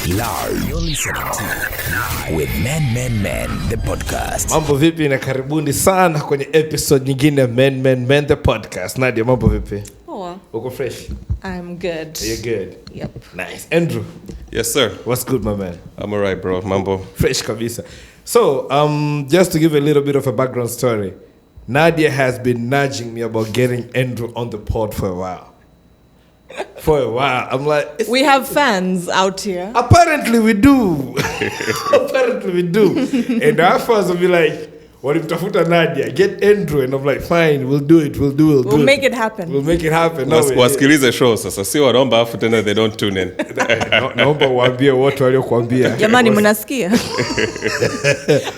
Live. You're listening to Live with Men, the podcast. Mambo vipi na karibuni sana kwenye episode nyingine Men, the podcast. Nadia, mambo vipi? Poa. Uko fresh? I'm good. You're good? Yep. Nice. Andrew? Yes, sir. What's good, my man? I'm alright, bro. Mambo. Fresh kabisa. So, just to give a little bit of a background story, Nadia has been nudging me about getting Andrew on the pod for a while. I'm like, We have fans out here. apparently we do. And our fans will be like, walimtafuta Nadia, get Andrew. And I'm like, fine, we'll do it. We'll make it happen. We'll make it happen. No, Wasikilize show sasa. Si wanaomba afu tena they don't tune in. naomba uambie wote waliokuambia. Jamani mnasikia?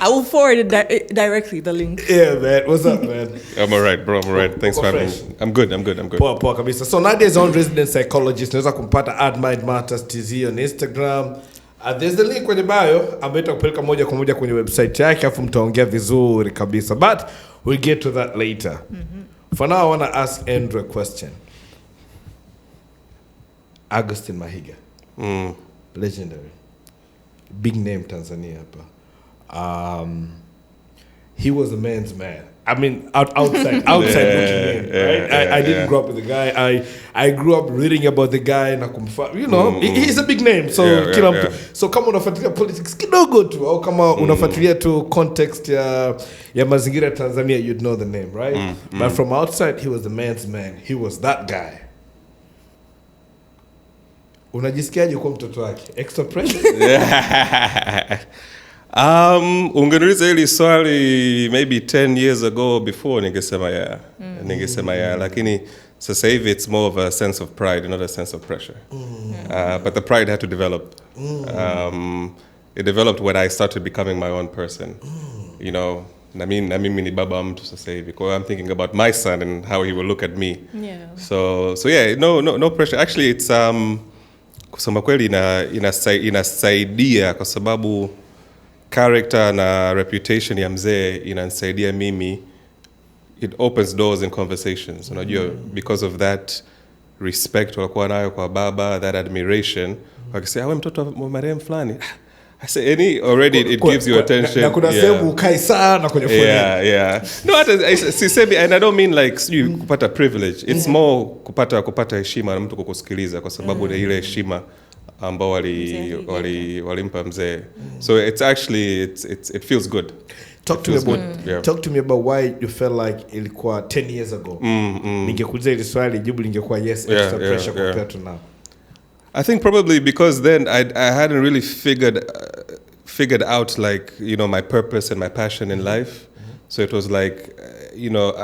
I will forward it directly, the link. Yeah, man. What's up, man? I'm alright, bro. I'm alright. Thanks for having me. I'm good. Poa kabisa. So Nadia is on resident psychologist. Naweza kumpata @mindmatters.tz on Instagram. There's the link kwenye bio. Ameta kupeleka moja kwa moja kwenye website yake afu mtaongea vizuri kabisa. But we'll get to that later. For now, I want to ask Andrew a question. Augustine Mahiga. Legendary. Big name Tanzania. He was a man's man. I mean, outside looking in, right? I didn't grow up with the guy. I grew up reading about the guy na you know, he's a big name. So kila mtu. So kama unafuatilia politics kidogo tu au kama unafuatilia tu context ya mazingira ya Tanzania, you'd know the name, right? But from outside, he was the man's man. He was that guy. Unajisikiaje kuwa mtoto wake? Extra pressure? Ungeniuliza hili swali maybe 10 years ago before ningesema yeah. Lakini sasa hivi it's more of a sense of pride, not a sense of pressure. But the pride had to develop. It developed when I started becoming my own person. You know, na mimi ni baba mtu sasa hivi. Kwa I'm thinking about my son and how he will look at me. Yeah. So yeah, no pressure. Actually it's kusema kweli inasaidia kwa sababu character na reputation ya mzee inanisaidia mimi. It opens doors in conversations. Unajua, because of that respect walikuwa nayo kwa baba, that admiration. Wakisema wewe mtoto wa marehemu fulani. I say already it gives you attention. Na kuna sehemu ukai sana kwenye phone. Yeah. No, sisemi, and I don't mean like kupata privilege. It's more kupata heshima na mtu kukusikiliza kwa sababu ya ile heshima ambao walimpa mzee. So it's actually it feels good. Talk to me about why you felt like ilikuwa 10 years ago. Ningekuuliza ile swali jibu lingekuwa yes, extra pressure compared to now. I think probably because then I hadn't really figured out like, you know, my purpose and my passion in life. So it was like, you know,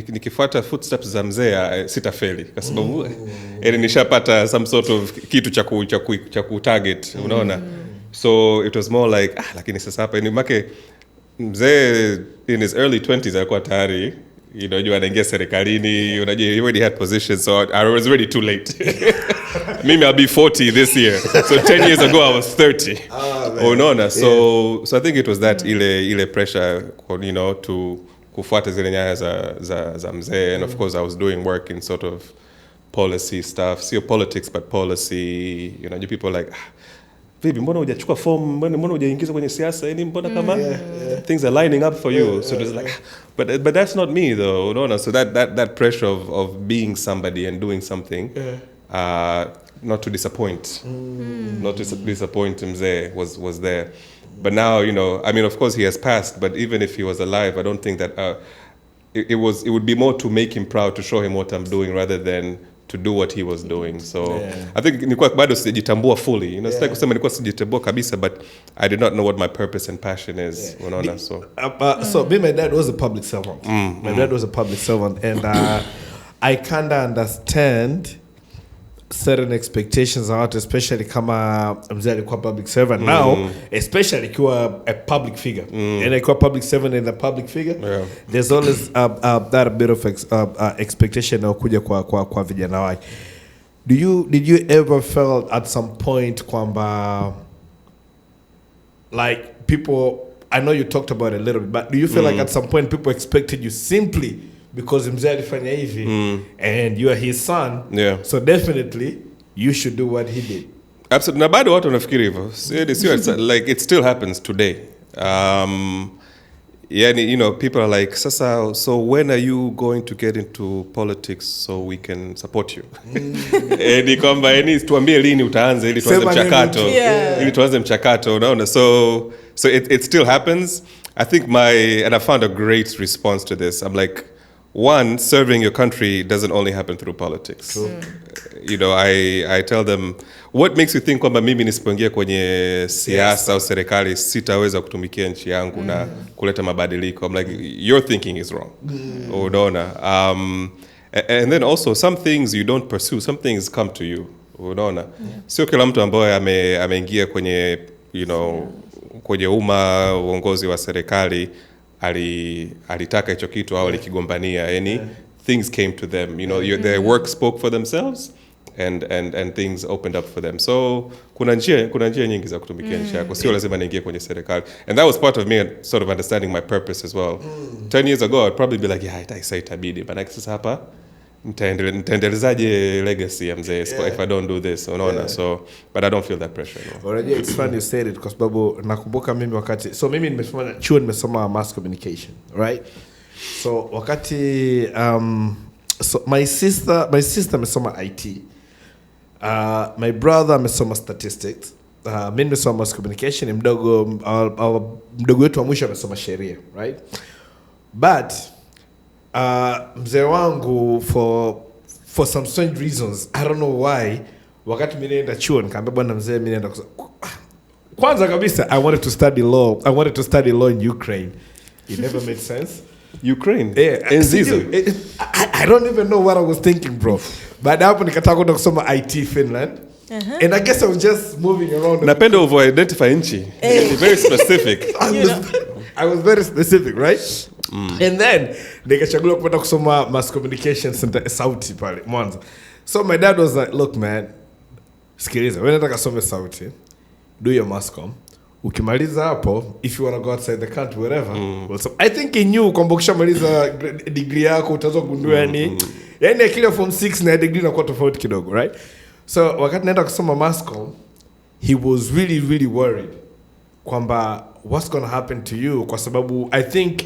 nikifuata footsteps za mzee sitafeli kwa sababu nishapata some sort of kitu cha ku target, unaona. So it was more like lakini sasa hapa ni make mzee in his early 20s alikuwa tayari, you know, you anaingia serikalini, unajua he already had positions, so I was already too late. Maybe I'll be 40 this year. So 10 years ago I was 30. Unaona. So I think it was that ile pressure, you know, to kufuata zile nyaya za mzee. And of course I was doing work in sort of policy stuff. See politics but policy, you know, people like baby, mbona hujachukua form, mbona hujaingiza kwenye siasa, yani mbona kama things are lining up for you. So it's like but that's not me though, unaona. So that pressure of being somebody and doing something not to disappoint. Not to disappoint mzee was there. But now, you know, I mean, of course he has passed, but even if he was alive, I don't think that it would be more to make him proud, to show him what I'm doing rather than to do what he was doing. So I think nilikuwa bado sijitambua fully. You know, sitaki kusema nilikuwa sijitambua kabisa, but I did not know what my purpose and passion is. Unaona, so so my dad was a public servant. My dad was a public servant, and I kind of understand certain expectations out, especially kama mzee alikuwa public servant. Now, especially kiwa a public figure. And akiwa public servant and a public figure, there's always that bit of expectation na kuja kwa vijana wake. Did you ever felt at some point kwamba like people, I know you talked about it a little bit, but do you feel like at some point people expected you simply because mzee alifanya hivi and you are his son, so definitely you should do what he did? Absolutely. Na bado watu wanafikiri hivyo. Like it still happens today. Yani, you know, people are like, sasa, so when are you going to get into politics so we can support you? Ni kwamba tuambie lini utaanza ili tuanze mchakato. Ili tuanze mchakato, unaona? So it still happens. I think and I found a great response to this. I'm like, one, serving your country doesn't only happen through politics. True. You know, I tell them, what makes you think kwamba mimi nisipoingia kwenye siasa au serikali sitaweza kutumikia nchi yangu na kuleta mabadiliko? I'm like, your thinking is wrong. Unaona? And then also, some things you don't pursue, some things come to you. Unaona? Sio kila mtu ambaye ameingia kwenye, you know, kwenye uongozi wa serikali alitaka hicho kitu au alikigombania. Things came to them, you know, their work spoke for themselves and things opened up for them. So kuna njia nyingi za kutumikia nchi yako, sio lazima niingie kwenye serikali. And that was part of me sort of understanding my purpose as well. 10 years ago I'd probably be like, itabidi, but like sasa hapa nitaendelezaje legacy ya mzee if I don't do this, unaona? So but I don't feel that pressure. Already it's funny you said it, kwa sababu nakumbuka mimi wakati, so mimi nimesoma mass communication, right? So wakati so my sister amesoma IT, my brother amesoma statistics, mimi nimesoma mass communication, mdogo wetu wa mwisho amesoma sheria, right? But mzee wangu for some strange reasons, I don't know why, wakati mimi naenda chuo nikamwambia bwana mzee, mimi naenda kwanza kabisa I wanted to study law in Ukraine. It never made sense. Ukraine? Yeah. I don't even know what I was thinking, bro. But hapo nikataka kwenda kusoma IT Finland. And I guess I was just moving around. Napenda identify nchi. Very specific. I was very specific, right? And then nikachagua kwenda kusoma mass communication center Sauti pale Mwanza. So my dad was like, look man, sikiliza, wewe unataka kusoma Sauti, do your mass com. Ukimaliza hapo, if you want to go outside the country, wherever. Well, so I think he knew kwamba ukishamaliza degree yako utaanza kugundua yani akili form 6 na degree inakuwa tofauti kidogo, right? So wakati naenda kusoma mass com, he was really really worried kwamba what's going to happen to you, kwa sababu I think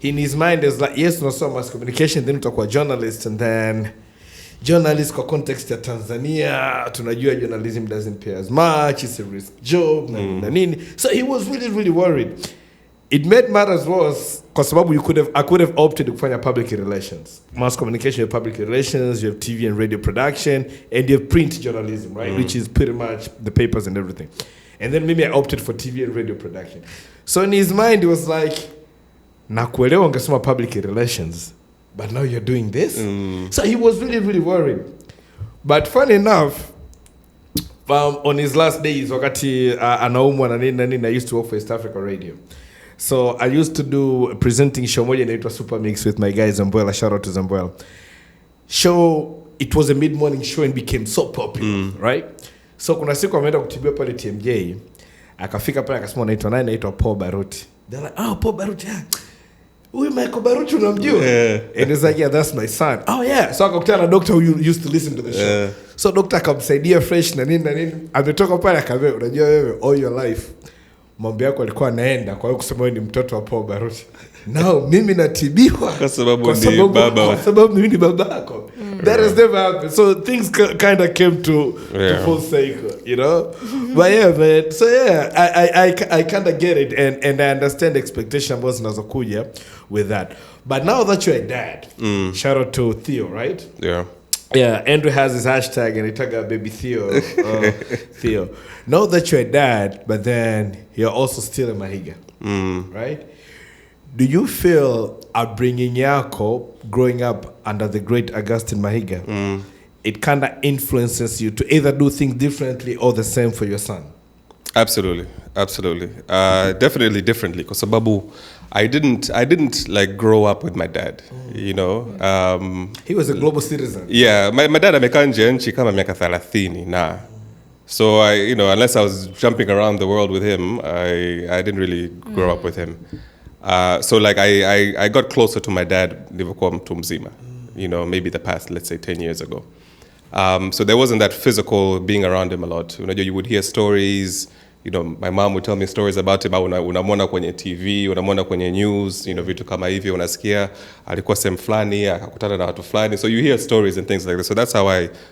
in his mind is like, yes, unasoma mass communication, then utakuwa journalist, and then journalist kwa context ya Tanzania tunajua journalism doesn't pay as much, it's a risk job na nini. So he was really really worried. It made matters worse kwa sababu I could have opted kufanya public relations, mass communication, you have public relations, you have TV and radio production, and you have print journalism, right? Which is pretty much the papers and everything. And then maybe I opted for TV and radio production. So in his mind, he was like, nakuelewa ungesoma public relations, but now you're doing this? So he was really, really worried. But funny enough, on his last days, wakati anaumwa na nini, I used to work for East Africa Radio. So I used to do a presenting show moja inaitwa Super Mix with my guy Zambwela. Shout out to Zambwela. It was a mid-morning show and became so popular, right? So kuna siku ameenda kutibiwa pale TMJ, akafika pale akasema naitwa Paul Baruti. They're like, oh, Paul Baruti, huyu Michael Baruti unamjua? And he's like, yeah, that's my son. Oh yeah. So akakutana na doctor who used to listen to the show. So doctor akamsaidia fresh na nini. Ametoka pale akaambia, unajua wewe all your life mambo yako alikuwa anaenda, kwa hiyo kusema wewe ni mtoto wa Paul Baruti. Now mimi natibiwa kwa sababu mimi ni babako. That has never happened. So things kind of came to full cycle, you know. But yeah, man. So yeah, I kind of get it, and I understand the expectation ambazo zinazokuja with that. But now that you're a dad, shout out to Theo, right? Yeah. Yeah, Andrew has his hashtag and he tagged baby Theo. Theo. Now that you're a dad, but then you're also still a Mahiga, right? Do you feel upbringing yako, growing up under the great Augustine Mahiga, it kind of influences you to either do things differently or the same for your son? Absolutely. Definitely differently. Kwa sababu I didn't like grow up with my dad, you know. He was a global citizen. Yeah, my dad amekaa nje ya nchi kama miaka 30 na. So unless I was jumping around the world with him, I didn't really grow up with him. So like I got closer to my dad nilivyokuwa mtu mzima, you know, maybe the past, let's say 10 years ago. So there wasn't that physical being around him a lot. You would hear stories. My mom would tell me stories about him. Unamwona kwenye TV, unamwona kwenye news, vitu kama hivyo unasikia alikuwa sehemu fulani akakutana na watu fulani. So you hear stories and things like this. So that's how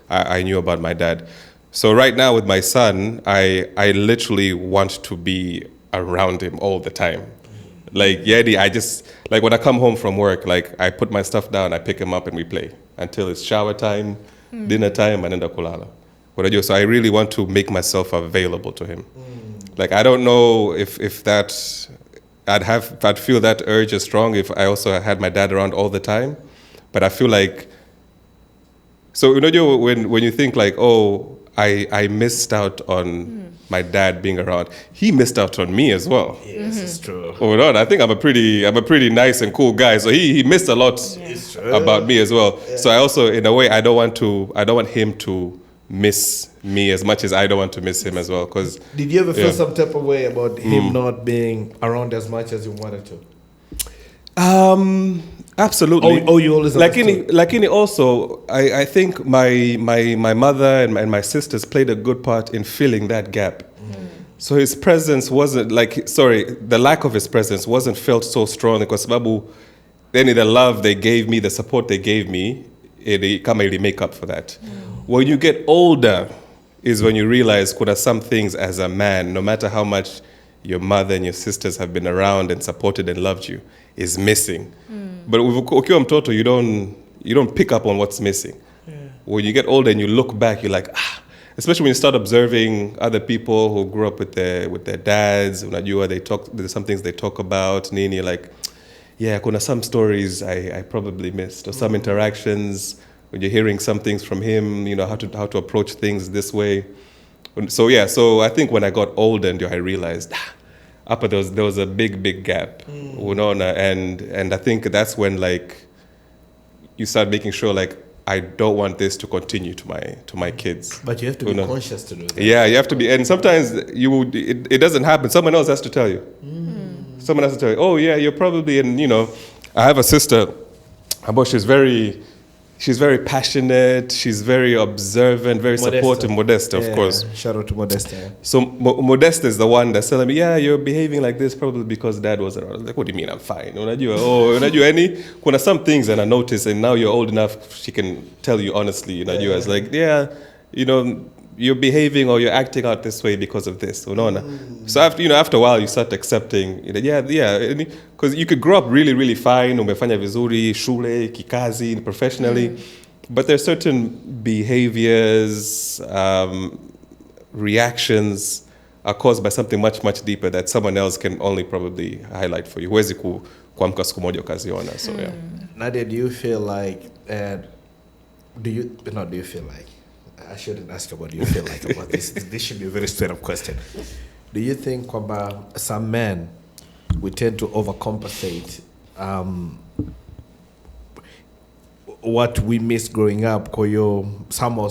I knew about my dad. So right now with my son, I literally want to be around him all the time. Like Yedi, I just like when I come home from work, like I put my stuff down, I pick him up and we play until it's shower time, dinner time, and enda kulala. So I really want to make myself available to him. Like I don't know if that I'd feel that urge as strong if I also had my dad around all the time, but I feel like so when you think like, oh, I missed out on my dad being around. He missed out on me as well. Yes, it's true. Hold on, I think I'm a pretty nice and cool guy. So he missed a lot about me as well. Yeah. So I also, in a way, I don't want him to miss me as much as I don't want to miss him as well. Cause did you ever feel some type of way about him not being around as much as you wanted to? Absolutely. Oh, you always lakini also, I think my mother and my sisters played a good part in filling that gap. So his presence wasn't the lack of his presence wasn't felt so strong because sababu then the love they gave me, the support they gave me, it kama ili make up for that. When you get older is when you realize kuna some things as a man, no matter how much your mother and your sisters have been around and supported and loved you, is missing. But ukiwa mtoto, you don't pick up on what's missing. Yeah. When you get older and you look back, you're like, especially when you start observing other people who grew up with their dads, there's some things they talk about, and you're like, yeah, kuna some stories I probably missed, or some interactions when you're hearing some things from him, how to approach things this way. So I think when I got older and I realized, there was a big gap, and I think that's when you start making sure I don't want this to continue to my kids. But you have to be conscious to do that. Yeah, you have to be, and sometimes it doesn't happen. Someone else has to tell you. Someone has to tell you. Oh yeah, you're probably I have a sister, but she's very passionate, she's very observant, very supportive. Modesta, of course. Shout out to Modesta. Yeah. So Modesta is the one that's telling me, yeah, you're behaving like this probably because dad wasn't around. I was like, what do you mean I'm fine? Kuna some things that I notice, and now you're old enough, she can tell you honestly. I was like, yeah, you're behaving or you're acting out this way because of this. So after a while, you start accepting, because you could grow up really, really fine, umefanya vizuri, shule, kikazi, professionally, but there's certain behaviors, reactions are caused by something much, much deeper that someone else can only probably highlight for you. Huwezi kuamka siku moja ukaziona. So yeah. Nadia, do you feel like, I shouldn't ask you what do you feel like about this. This should be a very straight up question. Do you think some men, we tend to overcompensate what we missed growing up? Somehow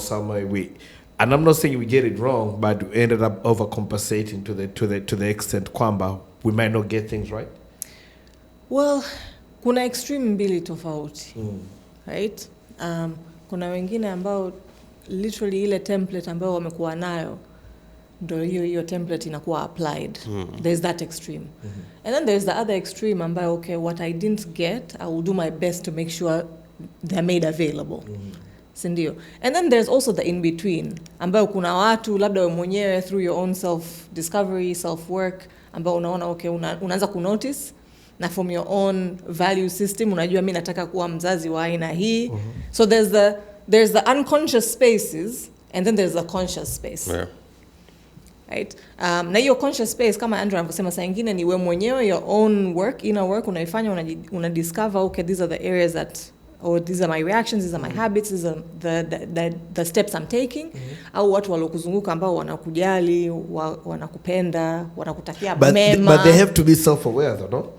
and I'm not saying we get it wrong, but we ended up overcompensating to the extent kwamba we might not get things right? Well, kuna extreme mbili tofauti. Right? Kuna wengine ambao literally ile template ambayo wamekuwa nayo ndio hiyo template inakuwa applied. There's that extreme. And then there's the other extreme ambayo, okay, what I didn't get, I will do my best to make sure they're made available. Sindio. And then there's also the in between ambayo kuna watu labda wewe mwenyewe through your own self discovery, self work ambao unaona okay unaanza kunotice na from your own value system unajua mimi nataka kuwa mzazi wa aina hii. So there's the unconscious spaces and then there's the conscious space. Yeah. Right? Na hiyo conscious space kama Andrew anavyosema saa nyingine ni wewe mwenyewe your own work, inner work unaifanya una discover okay these are the areas or these are my reactions, these are my habits, these are the steps I'm taking. Au watu walokuzunguka ambao wanakujali, wanakupenda, wanakutakia mema. But they have to be self-aware though, no?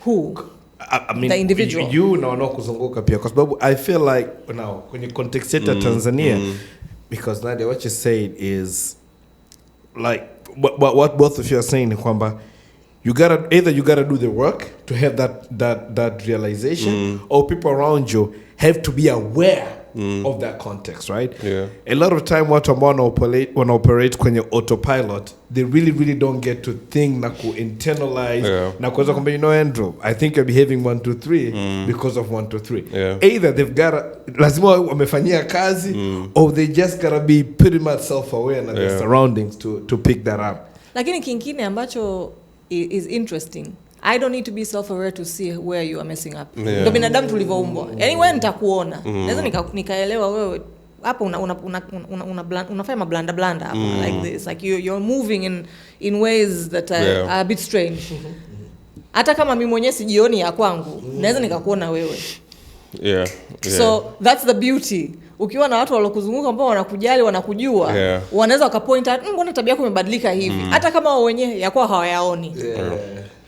Who? I mean, the individual. You na wanakuzunguka pia. Because I feel like now when you context it Tanzania, because Nadia, what you said is like what both of you are saying kwamba you gotta do the work to have that realization, or people around you have to be aware of that context, right? Yeah. A lot of time watu ambao wana operate kwenye autopilot, they really don't get to think na internalize na kuweza kwamba, you know, Andrew, I think you're behaving 1 2 3 because of 1 2 3. Yeah. Either they've got lazima wamefanyia kazi or they just gotta be pretty much self-aware of their surroundings to pick that up. Lakini kingine ambacho is interesting, I don't need to be self-aware to see where you are messing up. Ndio binadamu tulivyoumbwa. Yaani wewe nitakuona. Naweza nikaelewa wewe hapo unafanya mablanda hapo like this, like you're moving in ways that are a bit strange. Hata kama mimi mwenyewe sijioni ya kwangu, naweza nikakuona wewe. Yeah. So that's the beauty. Ukiwa na watu walokuzunguka ambao wanakujali, wanakujua, wanaweza wakapoint out, mbona tabia yako imebadilika hivi, hata kama wao wenyewe yakuwa hawayaoni.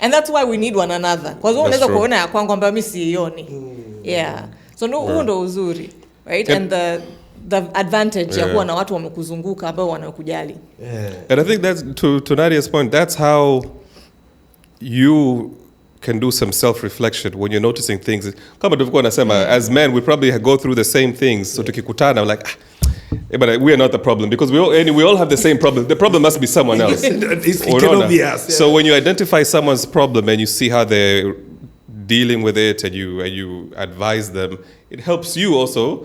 And that's why we need one another. Kwa sababu unaweza kuona ya kwangu ambayo mimi siioni. So huo ndo uzuri, right? And the advantage ya kuwa na watu wamekuzunguka ambao wanakujali. And I think that's to Nadia's point, that's how you can do some self-reflection when you're noticing things. Kama tulikuwa nasema, as men, we probably go through the same things. So tukikutana, we're like, but we are not the problem because we all have the same problem. The problem must be someone else. It cannot be us. So when you identify someone's problem and you see how they're dealing with it and you advise them, it helps you also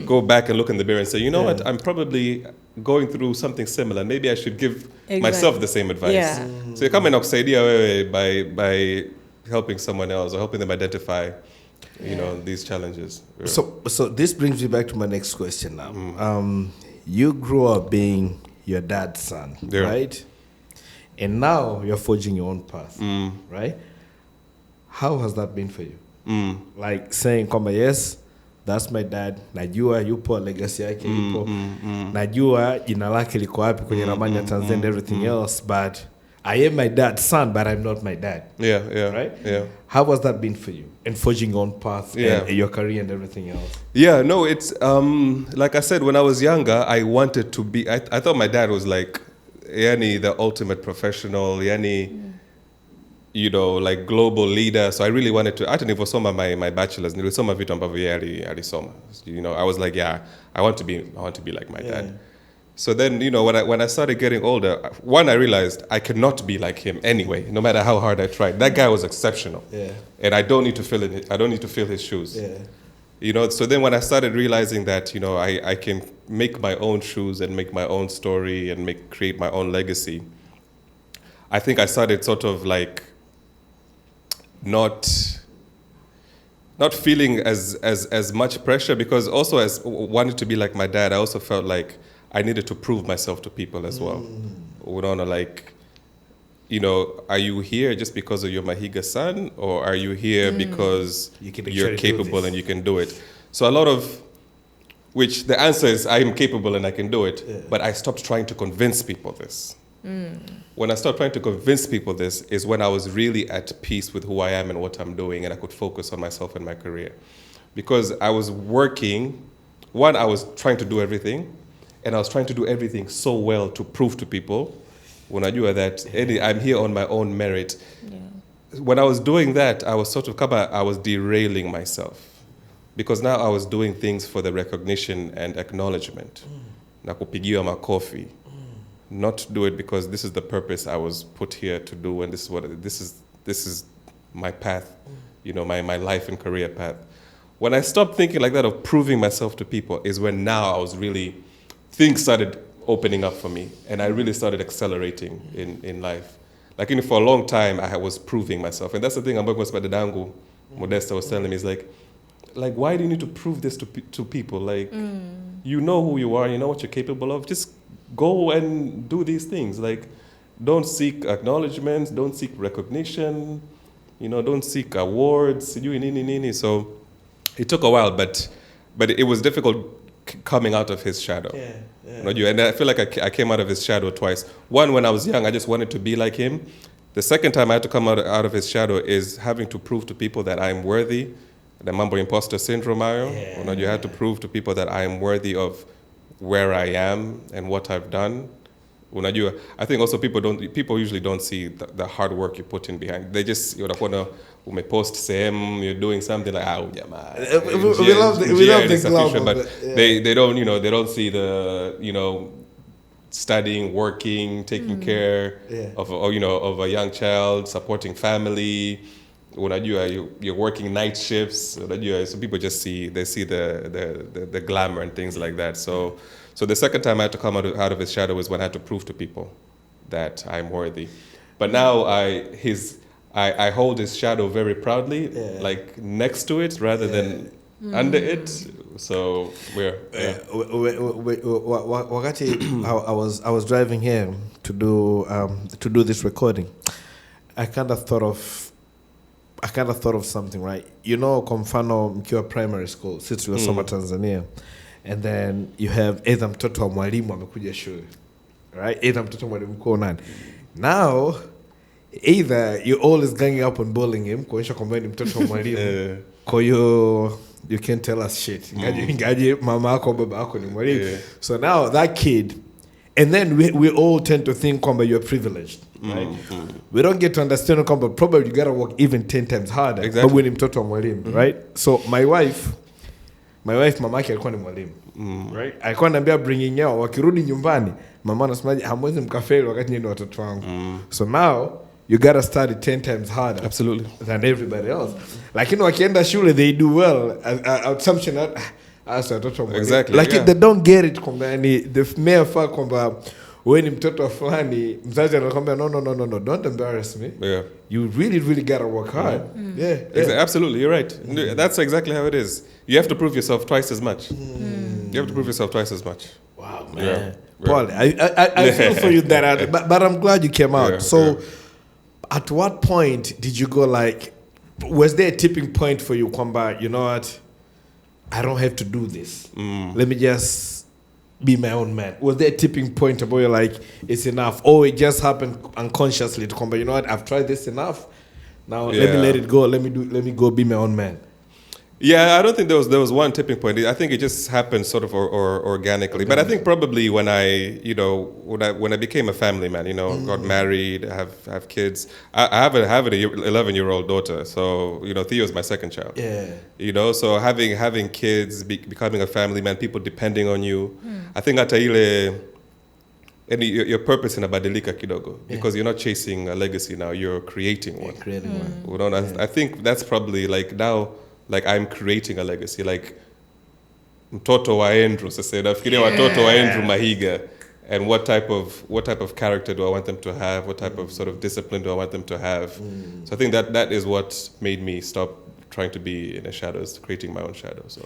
go back and look in the mirror and say, you know what, I'm probably going through something similar. Maybe I should give myself the same advice. So you come and kusaidia wewe by helping someone else or helping them identify, you know, these challenges. So this brings me back to my next question now. You grew up being your dad's son, right? And now you're forging your own path, right? How has that been for you? Like saying, yes, that's my dad. Najua yupo, legacy yake yupo. Najua jina lake liko wapi kwenye ramani ya Tanzania and everything else, but I am my dad's son, but I'm not my dad. Right? How has that been for you in forging your own path and your career and everything else? Yeah, no, it's like I said, when I was younger, I wanted to be. I thought my dad was like, yani the ultimate professional, yani, you know, like global leader. So I really wanted to. Hata nilivyosoma my bachelor's, nilisoma vitu ambavyo yeye alisoma. You know, I was like, yeah, I want to be like my dad. So then, you know, when I started getting older, one, I realized I cannot be like him anyway, no matter how hard I tried. That guy was exceptional. And I don't need to fill his shoes. You know, so then when I started realizing that, you know, I can make my own shoes and make my own story and create my own legacy, I think I started sort of like not feeling as much pressure, because also as wanting to be like my dad, I also felt like I needed to prove myself to people as well. Like, you know, are you here just because of your Mahiga son, or are you here because you're capable and you can do it? So a lot of which the answer is I am capable and I can do it, but I stopped trying to convince people this. When I stopped trying to convince people this is when I was really at peace with who I am and what I'm doing, and I could focus on myself and my career. Because I was working, one, I was trying to do everything, and I was trying to do everything so well to prove to people, unajua, that I'm here on my own merit. When I was doing that, I was sort of I was derailing myself, because now I was doing things for the recognition and acknowledgement. Na kupigiwa makofi. Not to do it because this is the purpose I was put here to do, and this is my path, you know, my life and career path. When I stopped thinking like that of proving myself to people is when now I was really, things started opening up for me, and I really started accelerating in life. Like, for a long time, I was proving myself, and that's the thing. Dadangu Modesta was telling me, is like, why do you need to prove this to people? Like, you know who you are, you know what you're capable of. Just go and do these things. Like, don't seek acknowledgements, don't seek recognition, you know, don't seek awards. So it took a while, but it was difficult coming out of his shadow. And I feel like I came out of his shadow twice. One, when I was young, I just wanted to be like him. The second time I had to come out of his shadow is having to prove to people that I'm worthy. The mambo imposter syndrome, you had to prove to people that I am worthy of where I am and what I've done. Unajua, I think also people usually don't see the hard work you put in behind. They just unakuwa umepost sehemu, you're doing something like jamaa. We love the glamour, but yeah. they don't they don't see the studying, working, taking care of of a young child, supporting family. Unajua, you're working night shifts. Unajua, so people just see the glamour and things like that. So the second time I had to come out of his shadow was when I had to prove to people that I'm worthy. But now I hold his shadow very proudly, like next to it rather than under it. So wakati I was driving here to do this recording, I kind of thought of something, right? Kwa mfano mkiwa primary school, sisi tulisoma Tanzania, and then you have either mtoto wa mwalimu amekuja shule, right? Either mtoto wa mwalimu kwa nani. Now either you always ganging up on bullying him kuonyesha kwamba ni mtoto wa mwalimu. Kwa hiyo you can't tell us shit. Ngaje mama yako baba yako ni mwalimu. So now that kid, and then we all tend to think kwamba you're privileged, right? We don't get to understand kwamba probably you gotta work even 10 times harder. Exactly. But ni mtoto wa mwalimu, right? So my wife mama yake alikuwa ni mwalimu, right? Alikuwa ananiambia bringing yao wakirudi nyumbani, mama anasemaje, hamwezi mkafeli wakati nyinyi ni watoto wangu. So now you gotta study 10 times harder, absolutely, than everybody else. Lakini wakienda shule they do well. Assumption as watoto wa mwalimu. Exactly. Like they don't get it kwamba ni the mere fact kwamba wewe ni mtoto wa fulani, mzazi anakuambia no, don't embarrass me. Yeah. You really gotta work hard. Yeah. Absolutely, you're right. That's exactly how it is. You have to prove yourself twice as much. You have to prove yourself twice as much. Wow, man. Yeah. Paul, I feel for you that, but I'm glad you came out. So, at what point did you go like, was there a tipping point for you, kwamba, you know what, I don't have to do this. Let me just be my own man. Was there a tipping point about you like, it's enough? Or it just happened unconsciously to kwamba, you know what, I've tried this enough. Now let me let it go. Let me go be my own man. Yeah, I don't think there was one tipping point. I think it just happened sort of or organically. But I think probably when I became a family man, got married, have kids. I have an 11-year-old daughter, so Theo is my second child. Yeah. So having kids, becoming a family man, people depending on you. I think hata ile and your purpose inabadilika kidogo because you're not chasing a legacy now, you're creating one. I think that's probably like now. Like I'm creating a legacy, like mtoto wa Andrew. Sasa nafikiria watoto wa Andrew Mahiga, and what type of character do I want them to have? What type of sort of discipline do I want them to have? So I think that is what made me stop trying to be in the shadows, creating my own shadow. So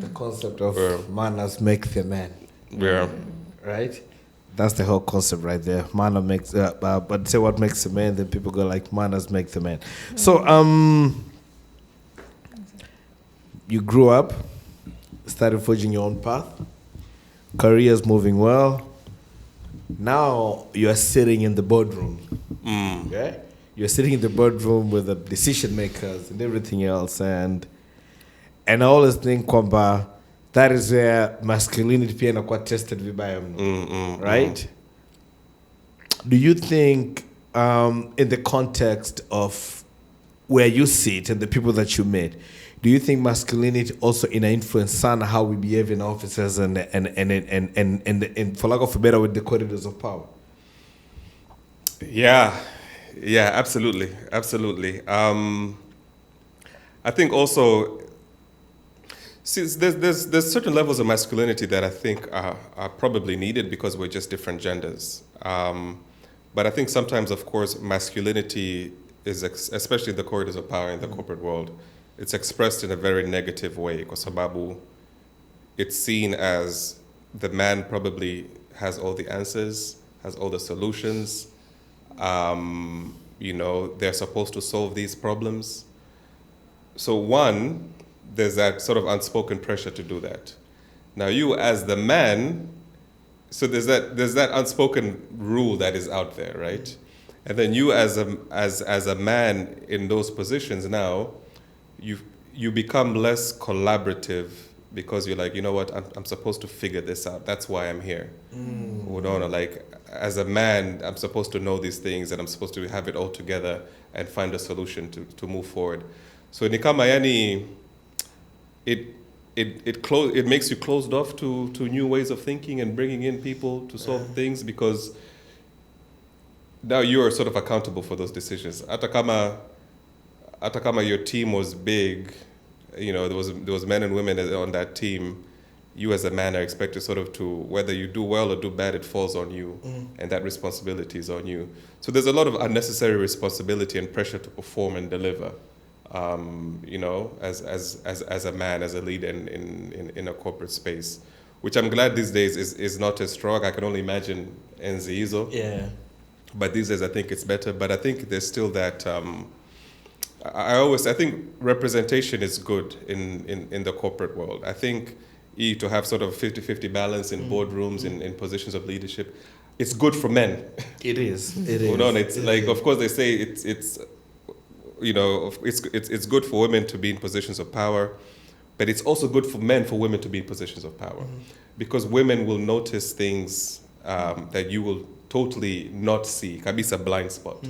the concept of manners make the man. Yeah. Right. That's the whole concept right there. Manners makes, but say what makes the man, then people go like manners make the man. So you grew up, started forging your own path, career's moving well. Now you are sitting in the boardroom. Yeah? You're sitting in the boardroom with the decision makers and everything else. And I always think kwamba that is where masculinity pia inakuwa tested vibaya mno. Right? Do you think in the context of where you sit and the people that you met, do you think masculinity also influence sana how we behave in offices and for lack of a better word, the corridors of power? Yeah, absolutely. I think also, there's certain levels of masculinity that I think are probably needed because we're just different genders. But I think sometimes, of course, masculinity is, especially in the corridors of power in the corporate world, it's expressed in a very negative way, kwa sababu it's seen as the man probably has all the answers, has all the solutions. They're supposed to solve these problems. So one, there's that sort of unspoken pressure to do that. Now you as the man, so there's that unspoken rule that is out there, right? And then you as a man in those positions now, you become less collaborative because you're like, you know what, I'm supposed to figure this out. That's why I'm here. Like as a man, I'm supposed to know these things and I'm supposed to have it all together and find a solution to move forward. So ni kama yani, it makes you closed off to new ways of thinking and bringing in people to solve things, because now you are sort of accountable for those decisions. Hata kama your team was big, you know, there was men and women on that team. You as a man are expected sort of to, whether you do well or do bad, it falls on you, and that responsibility is on you. So there's a lot of unnecessary responsibility and pressure to perform and deliver, you know, as a man, as a leader in a corporate space, which I'm glad these days is not as strong. I can only imagine enzi hizo. Yeah. But these days I think it's better. But I think there's still that. I think representation is good in the corporate world. I think to have sort of 50-50 balance in boardrooms, in positions of leadership, it's good for men. It is. It's like, of course, they say it's you know, it's good for women to be in positions of power, but it's also good for men for women to be in positions of power, because women will notice things that you will totally not see, kabisa blind spot.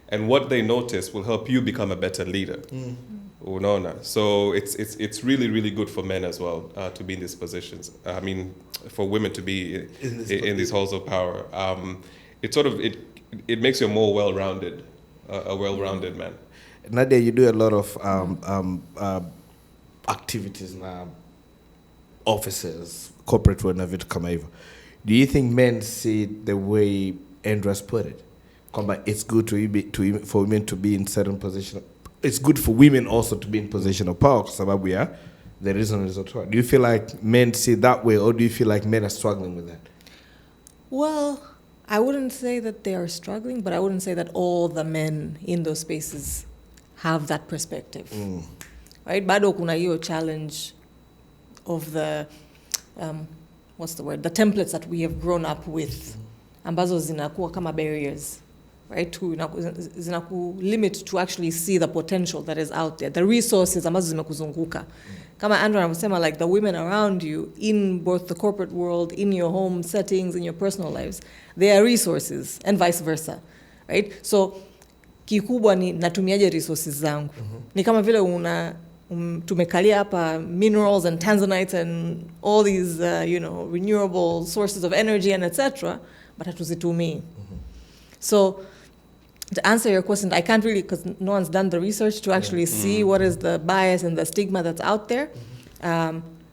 And what they notice will help you become a better leader. Unaona. So it's really, really good for men as well to be in these positions. I mean, for women to be in these halls of power. It makes you a more well-rounded, a well-rounded man. Nadia, you do a lot of activities now, offices, corporate world na vitu kama hivyo. Do you think men see the way Andrew has put it? It's good for women to be in certain position. It's good for women also to be in position of power, sababu ya the reason is otwa. Do you feel like men see it that way, or do you feel like men are struggling with that? Well, I wouldn't say that they are struggling, but I wouldn't say that all the men in those spaces have that perspective. Right? Bado kuna hiyo challenge of the, the templates that we have grown up with, ambazo zinakuwa kama barriers, right? Zinaku limit to actually see the potential that is out there, the resources ambazo zimekuzunguka. Kama Andrew anasema, like the women around you in both the corporate world, in your home settings, in your personal lives, they are resources, and vice versa, right? So kikubwa ni natumiaje resources zangu. Ni kama vile tumekalia hapa minerals and tanzanite and all these renewable sources of energy and etc, but hatuzitumii. So to answer your question, I can't really, because no one's done the research to actually see what is the bias and the stigma that's out there.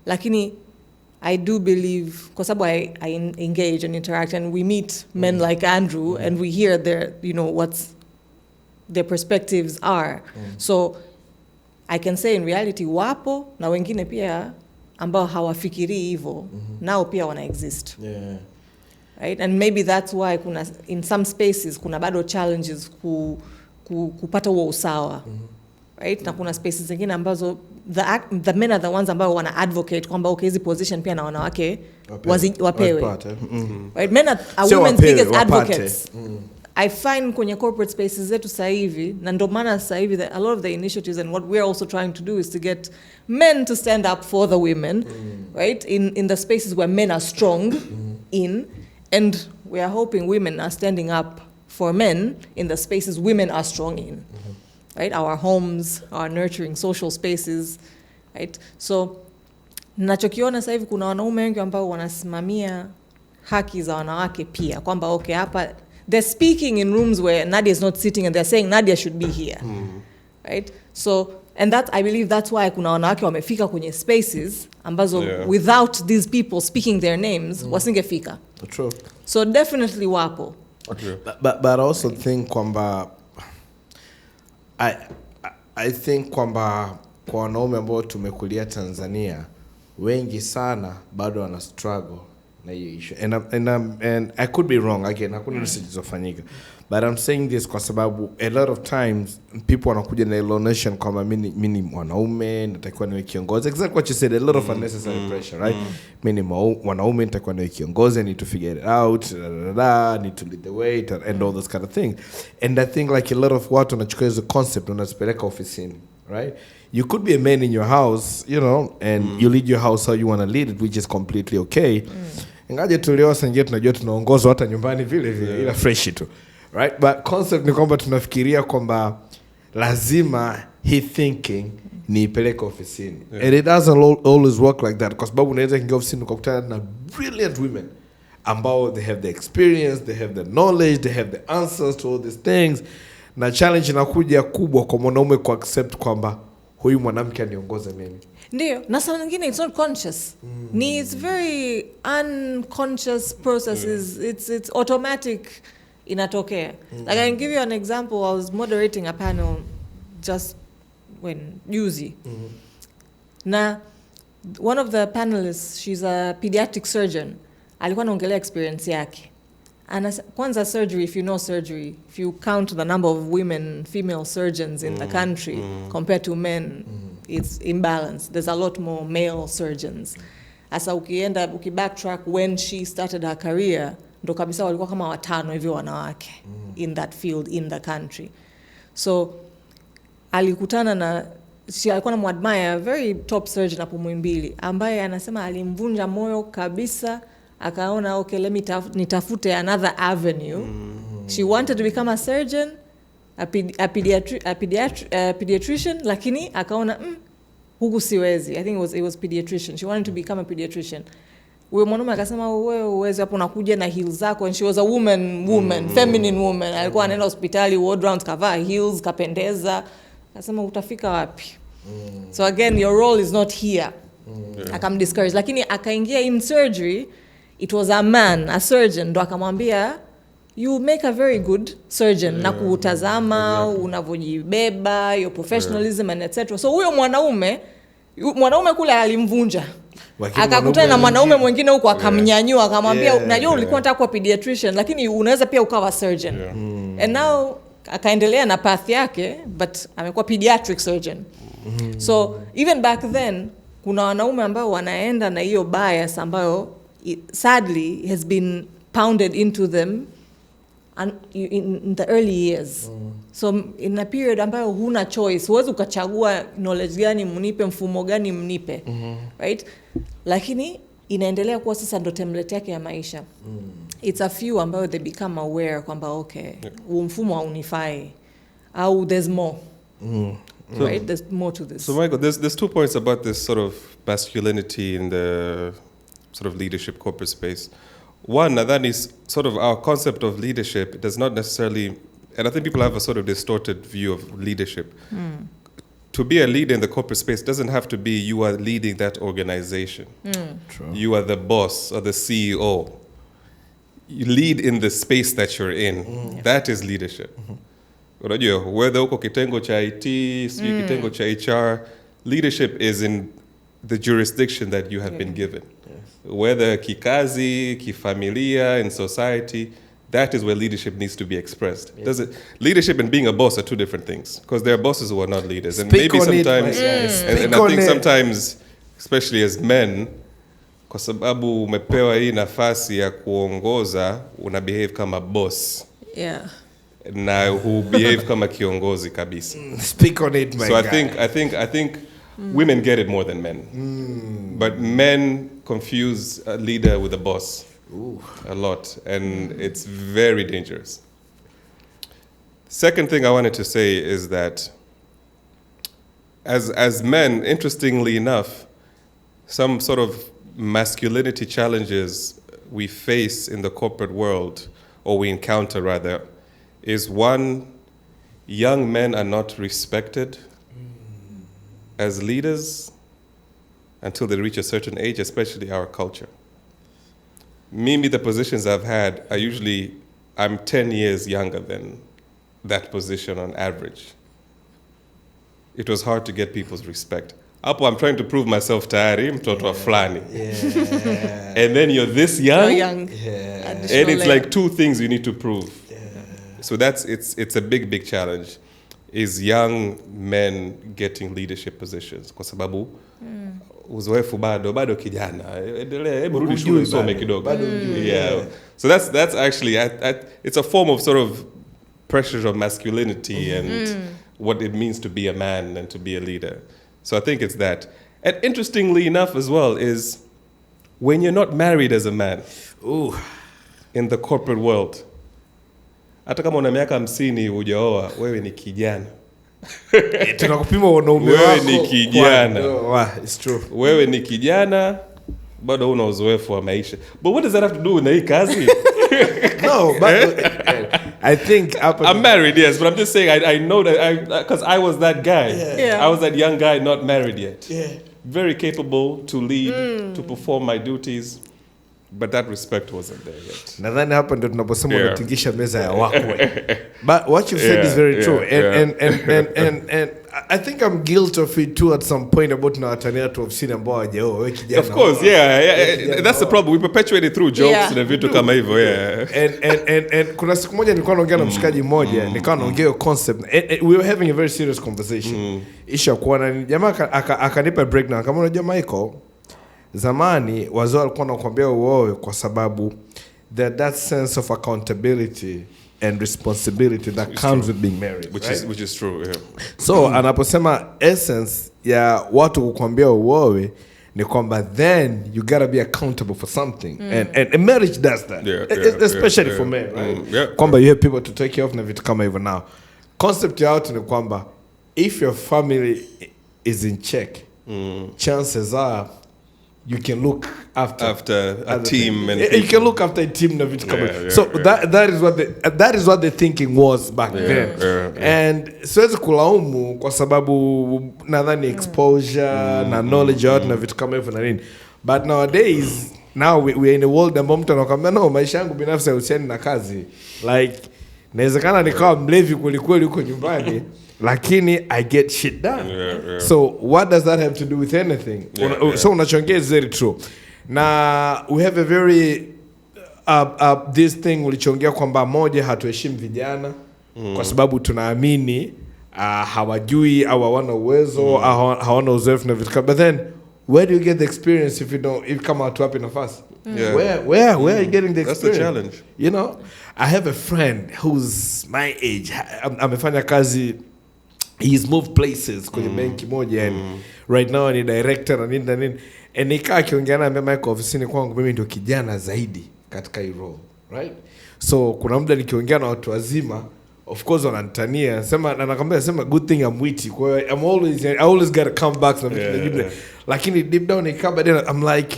Lakini I do believe, kwa sababu I engage and interact, and we meet men like Andrew, and we hear their, what's their perspectives are. So I can say in reality wapo na wengine pia ambao hawafikiri hivyo, nao pia wana exist. Yeah. Right? And maybe that's why in some spaces kuna bado challenges kupata huo usawa. Right? Na kuna spaces zingine ambazo the men are the ones ambao wana advocate kwamba hizi position pia na wanawake wapewe. Right? Men are women's biggest advocates. I find kwenye corporate spaces zetu sasa hivi, na ndo maana sasa hivi a lot of the initiatives and what we're also trying to do is to get men to stand up for the women, right? In the spaces where men are strong and we are hoping women are standing up for men in the spaces women are strong in, right? Our homes, our nurturing social spaces, right? So nachokiona sasa hivi kuna wanaume wengi ambao wanasimamia haki za wanawake pia, kwamba hapa they're speaking in rooms where Nadia is not sitting and they're saying Nadia should be here, right? So, and that, I believe that's why kuna wanawake wamefika kwenye spaces ambazo without these people speaking their names, wasingefika. True. So definitely wapo. True. But I also think kwamba, I think kwamba kwa wanaume ambao tumekulia Tanzania, wengi sana bado wana struggle na hiyo issue. And I could be wrong, again, hakuna research zofanyika. But I'm saying this kwa sababu a lot of times people wanakuja na ile notion kwamba mimi mwanaume natakiwa niwe kiongozi. Exactly what you said, a lot of unnecessary pressure, right? Mimi mwanaume natakiwa niwe kiongozi, I need to figure it out, need to lead the way, and all those kind of things. And I think like a lot of watu wanachukua hizo concept wanazipeleka ofisini, right? You could be a man in your house, and you lead your house how you want to lead it, which is completely okay. ingaje tulioa sangia tunajua tunaongozwa hata nyumbani vile vile ila fresh tu, right? But concept ni kwamba tunafikiria kwamba lazima hii thinking niipeleke ofisini, and it doesn't always work like that, kwa sababu unaweza kuingia ofisini ukakutana na brilliant women ambao they have the experience, they have the knowledge, they have the answers to all these things, na challenge inakuja kubwa kwa mwanaume ku accept kwamba huyu mwanamke aniongoze mimi. Ndio, na saa nyingine it's not conscious. Ni it's very unconscious processes. It's automatic inatokea. Like I can give you an example. I was moderating a panel just when juzi. Na one of the panelists, she's a pediatric surgeon. Alikuwa anaongelea experience yake. Kwanza surgery, if you know surgery, if you count the number of women, female surgeons in the country compared to men, it's imbalanced. There's a lot more male surgeons. Asa ukibacktrack when she started her career, ndo kabisa walikuwa kama 5 hivi wanawake in that field in the country. So alikutana na alikuwa na muadmire very top surgeon hapo Muhimbili, ambaye anasema alimvunja moyo kabisa. Akaona okay, let me nitafute another avenue. She wanted to become a surgeon, a pediatrician, lakini akaona huku siwezi. I think it was pediatrician. She wanted to become a pediatrician. Huyo mwanaume akasema wewe uweze hapo unakuja na heels zako, and she was a woman, feminine woman. Alikuwa anaenda hospitali, ward rounds, kavaa heels, kapendeza. Akasema utafika wapi? So again, your role is not here. Akamdiscourage, lakini akaingia in surgery. It was a man, a surgeon, ndo akamwambia you make a very good surgeon, na kutazama unavojibeba, your professionalism and etc. So huyo mwanaume kule alimvunja, akakutana na mwanaume mwingine huko akamnyanyua, akamwambia najua ulikuwa unataka kuwa pediatrician lakini unaweza pia ukawa surgeon. And now akaendelea na path yake, but amekuwa pediatric surgeon. So even back then kuna wanaume ambao wanaenda na hiyo bias ambayo sadly has been pounded into them in the early years. So in a period ambayo huna choice, huwezi ukachagua knowledge gani mnipe, mfumo gani mnipe, right? Lakini inaendelea kuwa sasa ndo template yake ya maisha. It's a few ambayo they become aware kwamba okay, mfumo haunifai, au there's more. Right? There's more to this. So Michael, there's 2 points about this sort of masculinity in the sort of leadership corporate space. One, that is sort of our concept of leadership. It does not necessarily, and I think people have a sort of distorted view of leadership. To be a leader in the corporate space doesn't have to be you are leading that organization. True. You are the boss or the CEO. You lead in the space that you're in. That is leadership. Unajua, whether uko kitengo cha IT, kitengo cha HR, leadership is in the jurisdiction that you have been given. Whether kikazi, kifamilia, in society, that is where leadership needs to be expressed. Leadership and being a boss are 2 different things, because there are bosses who are not leaders. And maybe sometimes, and I think sometimes, especially as men, kwa sababu umepewa hii nafasi ya kuongoza, una behave kama boss. Na who behave kama kiongozi kabisa. Speak on it, my guy. So I think women get it more than men. But men confuse a leader with a boss a lot, and it's very dangerous. Second thing I wanted to say is that as men, interestingly enough, some sort of masculinity challenges we face in the corporate world, or we encounter rather, is one, young men are not respected as leaders until they reach a certain age, especially our culture. Maybe the positions I've had are usually, I'm 10 years younger than that position on average. It was hard to get people's respect. Hapo I'm trying to prove myself tayari, mtoto wa fulani. And then you're this young. And it's like 2 things you need to prove. So it's a big challenge, is young men getting leadership positions. Kwa sababu uzoefu bado kijana. Hebu rudi shule usome kidogo. Yeah. So that's actually it's a form of sort of pressure of masculinity and what it means to be a man and to be a leader. So I think it's that. And interestingly enough as well is when you're not married as a man, Ooh. in the corporate world, hata kama una miaka 50 hujaoa, wewe ni kijana. Tunakupima wanaume wako. Wewe ni kijana. It's true. Wewe ni kijana, bado una uzoefu wa maisha. But what does that have to do with hii kazi? No, but I think I'm married, yes, but I'm just saying I know that because I was that guy. Yeah. I was that young guy not married yet. Yeah. Very capable to lead, to perform my duties, but that respect wasn't there yet. Nadhani hapa ndio tunaposema Yeah. unatingisha meza ya wakwe. But what you said is very true. And I think I'm guilty of it too at some point about na watania tu ofisini ambao hawajaoa wewe kijana. Of course, yeah. That's the problem. We perpetuate it through jokes Yeah. na vitu kama hivyo, yeah. And kuna siku moja nilikuwa naongea na mshikaji mmoja, nilikuwa naongea hiyo concept. We were having a very serious conversation. Isha kuona ni jamaa akanipa breakdown kama unajua Michael, zamani wazee walikuwa wanakuambia uoe kwa sababu that sense of accountability and responsibility that comes with being married, Which is true, yeah. So anaposema essence ya watu kukwambia uoe ni kwamba then you gotta be accountable for something, and marriage does that, especially for men, right? Kwamba you have people to take care of na vitu kama hivyo. Now concept ya watu ni kwamba if your family is in check, chances are you can look after a team and you can look after a team na vitu kama Yeah, so yeah. that is what the thinking was back then. And siwezi kulaumu kwa sababu nadhani exposure na knowledge out na vitu kama hivyo na nini, but nowadays we're in a world ambao mtu anakuambia no, maisha yangu binafsi hayahusiani na kazi. Like inawezekana nikawa mlevi kweli huko nyumbani lakini I get shit done. So what does that have to do with anything? So unachongea is very true. Na we have a very this thing ulichongea kwamba moja hatuheshimu vijana kwa sababu tunaamini hawajui au hawana uwezo hawana uzoefu na vitu. But then where do you get the experience if kama watu wapi nafasi? Where are you getting the experience? That's the challenge. You know, I have a friend who's my age. Amefanya kazi, he's moved places kwenye benki moja and right now ni director na nini. And nikaa akiongea na mimi kwa ofisini kwangu, mimi ndio kijana zaidi katika hii role, right? So kuna muda nikiongea na watu wazima, of course wananitania, sema good thing I'm witty. Kwa I always got to come back na vitu vingine. Lakini deep down nikaba then I'm like,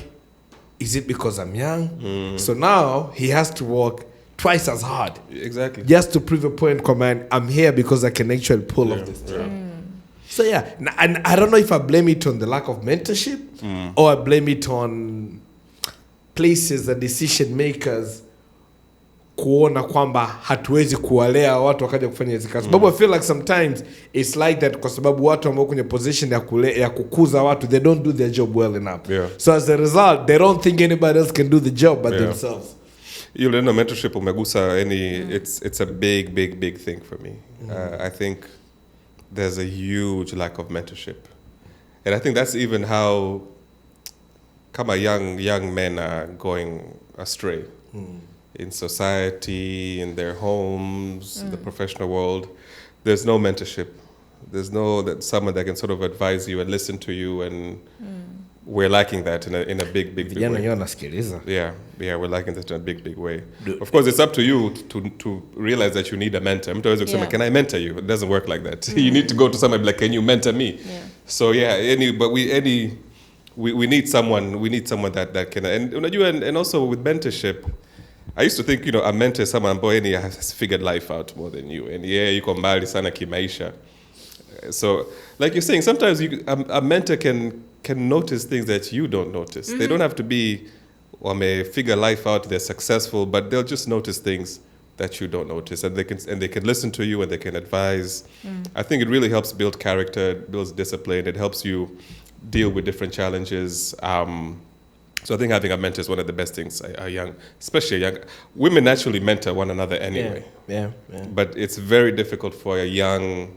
is it because I'm young? So now he has to work twice as hard. Exactly. Just to prove a point, command, I'm here because I can actually pull off this job. So and I don't know if I blame it on the lack of mentorship or I blame it on places and decision makers kuona kwamba hatuwezi kuwalea watu wakaja kufanya hizo kazi. But I feel like sometimes it's like that kwa sababu watu ambao kwenye position ya kukuza watu, they don't do their job well enough. So as a result, they don't think anybody else can do the job but themselves. You know, mentorship umegusa it's a big thing for me. I think there's a huge lack of mentorship. And I think that's even how kama young men are going astray in society, in their homes, the professional world. There's no mentorship. There's someone that can sort of advise you and listen to you, and we're lacking that in a big way. Yeah, we're lacking that in a big way. Of course, it's up to you to realize that you need a mentor. Mtu hawezi kusema, can I mentor you? It doesn't work like that. You need to go to somebody like, can you mentor me? So we need someone that can. And also with mentorship, I used to think, a mentor is someone ambaye has figured life out more than you, and yuko mbali sana kimaisha. So, like you're saying, sometimes a mentor can notice things that you don't notice. They don't have to be, may figure life out, they're successful, but they'll just notice things that you don't notice, and they can listen to you and they can advise. I think it really helps build character, it builds discipline, it helps you deal with different challenges. So I think having a mentor is one of the best things. Especially young women naturally mentor one another anyway. Yeah. But it's very difficult for a young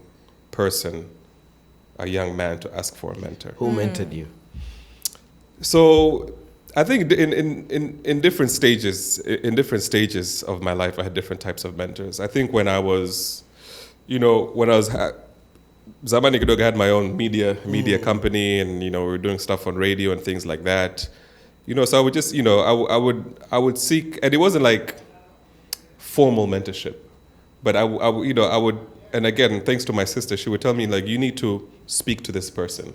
person, a young man, to ask for a mentor. Who mentored you? So I think in different stages of my life, I had different types of mentors. I think when I was Zamani kidogo had my own media company, and we were doing stuff on radio and things like that. So I would just, I would seek, and it wasn't like formal mentorship, but I would, and again, thanks to my sister, she would tell me, like, you need to speak to this person.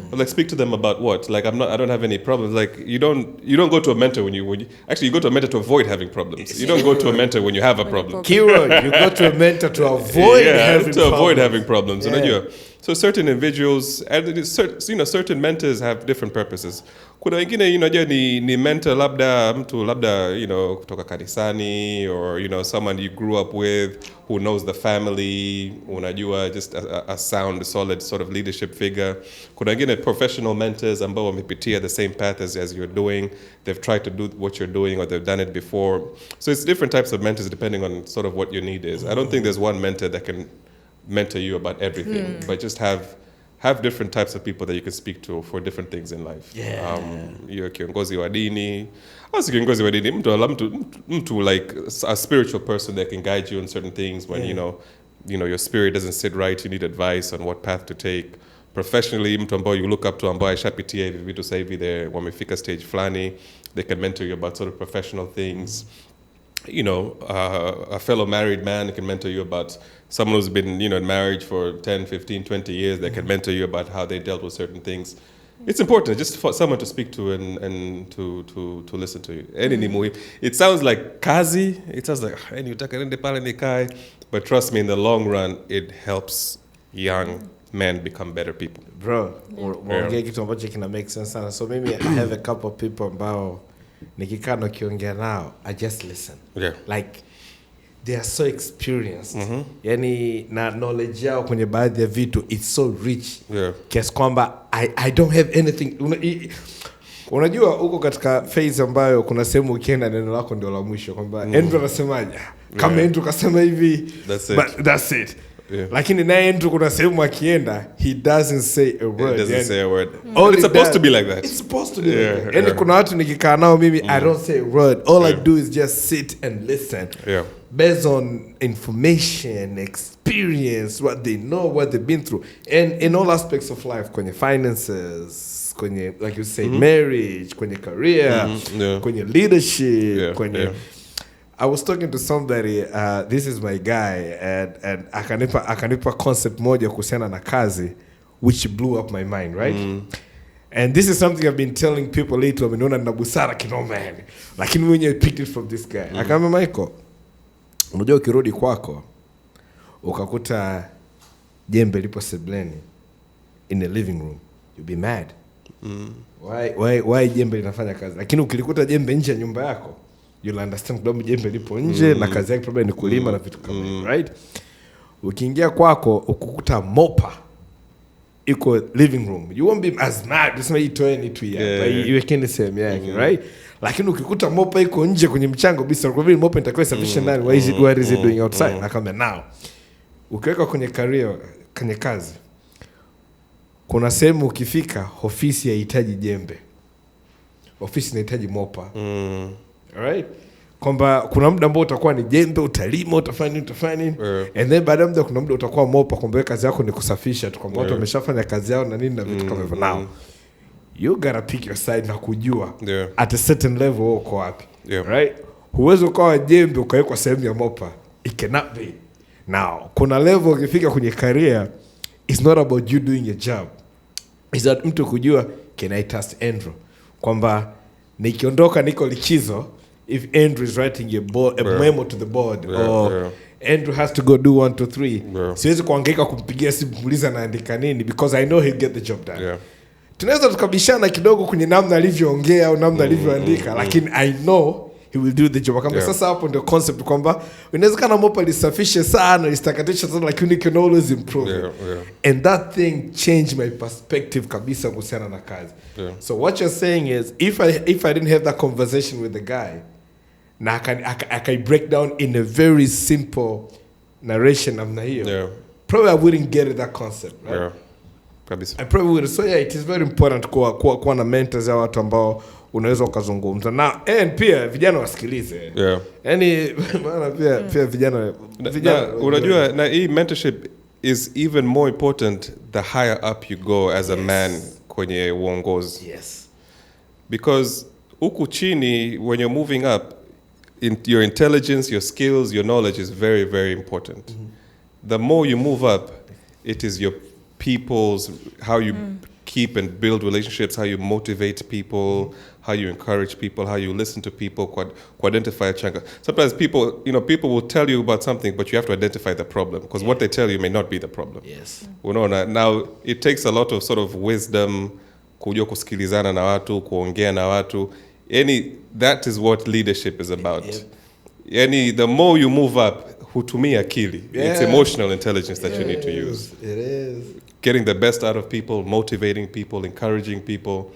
But like, speak to them about what? Like, I don't have any problems. Like, you don't go to a mentor when you actually, you go to a mentor to avoid having problems. You don't go to a mentor when you have a problem. Keyword, you go to a mentor to avoid having problems. Yeah. So certain individuals, and certain mentors have different purposes. Kuna wengine, ni mentor labda, kutoka kanisani, or, someone you grew up with who knows the family, unajua, just a sound, solid sort of leadership figure. Kuna wengine professional mentors ambao wamepitia the same path as you're doing. They've tried to do what you're doing, or they've done it before. So it's different types of mentors depending on sort of what your need is. I don't think there's one mentor that can mentor you about everything, but just have different types of people that you can speak to for different things in life. You're kiongozi wa dini, kiongozi wa dini, mtu like a spiritual person that can guide you in certain things when your spirit doesn't sit right, you need advice on what path to take. Professionally, mtu ambao you look up to, ambao ashapitia hivi vitu sasa hivi, wamefika stage flani, they can mentor you about sort of professional things. A fellow married man can mentor you about someone who's been, in marriage for 10, 15, 20 years. They can mentor you about how they dealt with certain things. It's important just for someone to speak to and to listen to you. It sounds like kazi. It sounds like, but trust me, in the long run, it helps young men become better people. Bro, kitu ambacho kina make sense sana. So maybe I have a couple of people ambao nikikaa na kiongea nao, I just listen. Yeah. Like, they are so experienced. Yani, na knowledge yao kwenye baadhi ya vitu, it's so rich. Yeah. Kiasi kwamba I don't have anything. Unajua uko katika phase ambayo kuna sehemu ukienda neno lako ndio la mwisho, kwamba Andrew anasemaje? Kama Andrew kasema hivi, that's it. Yeah. Lakini naye Andrew kuna sehemu akienda, he doesn't say a word. He doesn't say a word. It's supposed to be like that. It's supposed to be like that. Yani kuna watu nikikaa nao mimi, I don't say a word. All I do is just sit and listen. Yeah. Based on information, experience, what they know, what they've been through. And in all aspects of life, kwenye finances, kwenye, like you say, marriage, kwenye career, kwenye leadership, kwenye... I was talking to somebody, this is my guy, and akanipa concept moja kuhusiana na kazi, which blew up my mind, right? And this is something I've been telling people lately, wameniona na busara kinoma yani. Lakini mwenye picked it from this guy. Akamwambia, Michael, unajua ukirudi kwako, ukakuta jembe lipo sebleni, in the living room, you'll be mad. Why jembe linafanya kazi? Lakini ukilikuta jembe nje ya nyumba yako, you'll understand kwamba jembe lipo nje na kazi yake probably ni kulima na vitu kama hivyo, right? Ukiingia kwako ukukuta mopa iko living room, you won't be as mad. Just maybe itoeni tu ya iwekeni sehemu yake, right? Lakini ukikuta mopa iko nje kwenye mchango bisa, kwa vile mopa itakuwa sufficient ndani, what is it doing outside? Nakwambia now, ukiweka kwenye career, kwenye kazi, kuna sehemu ukifika, ofisi haihitaji jembe, ofisi inahitaji mopa. Alright? Kwamba kuna muda ambao utakuwa ni jembe, utalima, utafanya and then baada ya muda kuna muda utakuwa mopa, kwamba kazi yako ni kusafisha tu, kwamba watu wameshafanya kazi yao na nini na vitu kama hivyo. Now you gotta pick your side na kujua at a certain level uko wapi. Right? Huwezi ukawa jembe ukawekwa sehemu ya mopa. It cannot be. Now kuna level ukifika kwenye career, it's not about you doing your job. It's that mtu kujua, can I trust Andrew? Kwamba nikiondoka niko likizo, if Andrew is writing a memo to the board, or Andrew has to go do 1, 2, 3, siwezi kuangaika kumpigia simu muuliza naandika nini, because I know he'll get the job done. Tunaweza tukabishana kidogo kwenye namna alivyoongea au namna alivyoandika, lakini I know he will do the job. Kama sasa hapo ndio concept kwamba inawezekana mopa lisafishe sana, listakatisha sana, lakini you can always improve. And that thing changed my perspective kabisa kuhusiana na kazi. So what you're saying is, if I didn't have that conversation with the guy, na I can break down in a very simple narration namna hiyo, probably I wouldn't get that concept, right? I probably would. So yeah, it is very important kuwa na mentors ya watu ambao unaweza ukazungumza na, and pia vijana wasikilize. Yani maana pia vijana unajua na hii mentorship is even more important the higher up you go as a man kwenye uongozi. Because huku chini, when you're moving up, your intelligence, your skills, your knowledge is very, very important. The more you move up, it is your people's, how you keep and build relationships, how you motivate people, how you encourage people, how you listen to people, identify a changa. Sometimes people will tell you about something, but you have to identify the problem, because what they tell you may not be the problem. Yes. Now, it takes a lot of sort of wisdom, kujua kusikilizana na watu, kuongea na watu. That is what leadership is about. The more you move up, hutumia akili. It's emotional intelligence that you need to use. It is. Getting the best out of people, motivating people, encouraging people.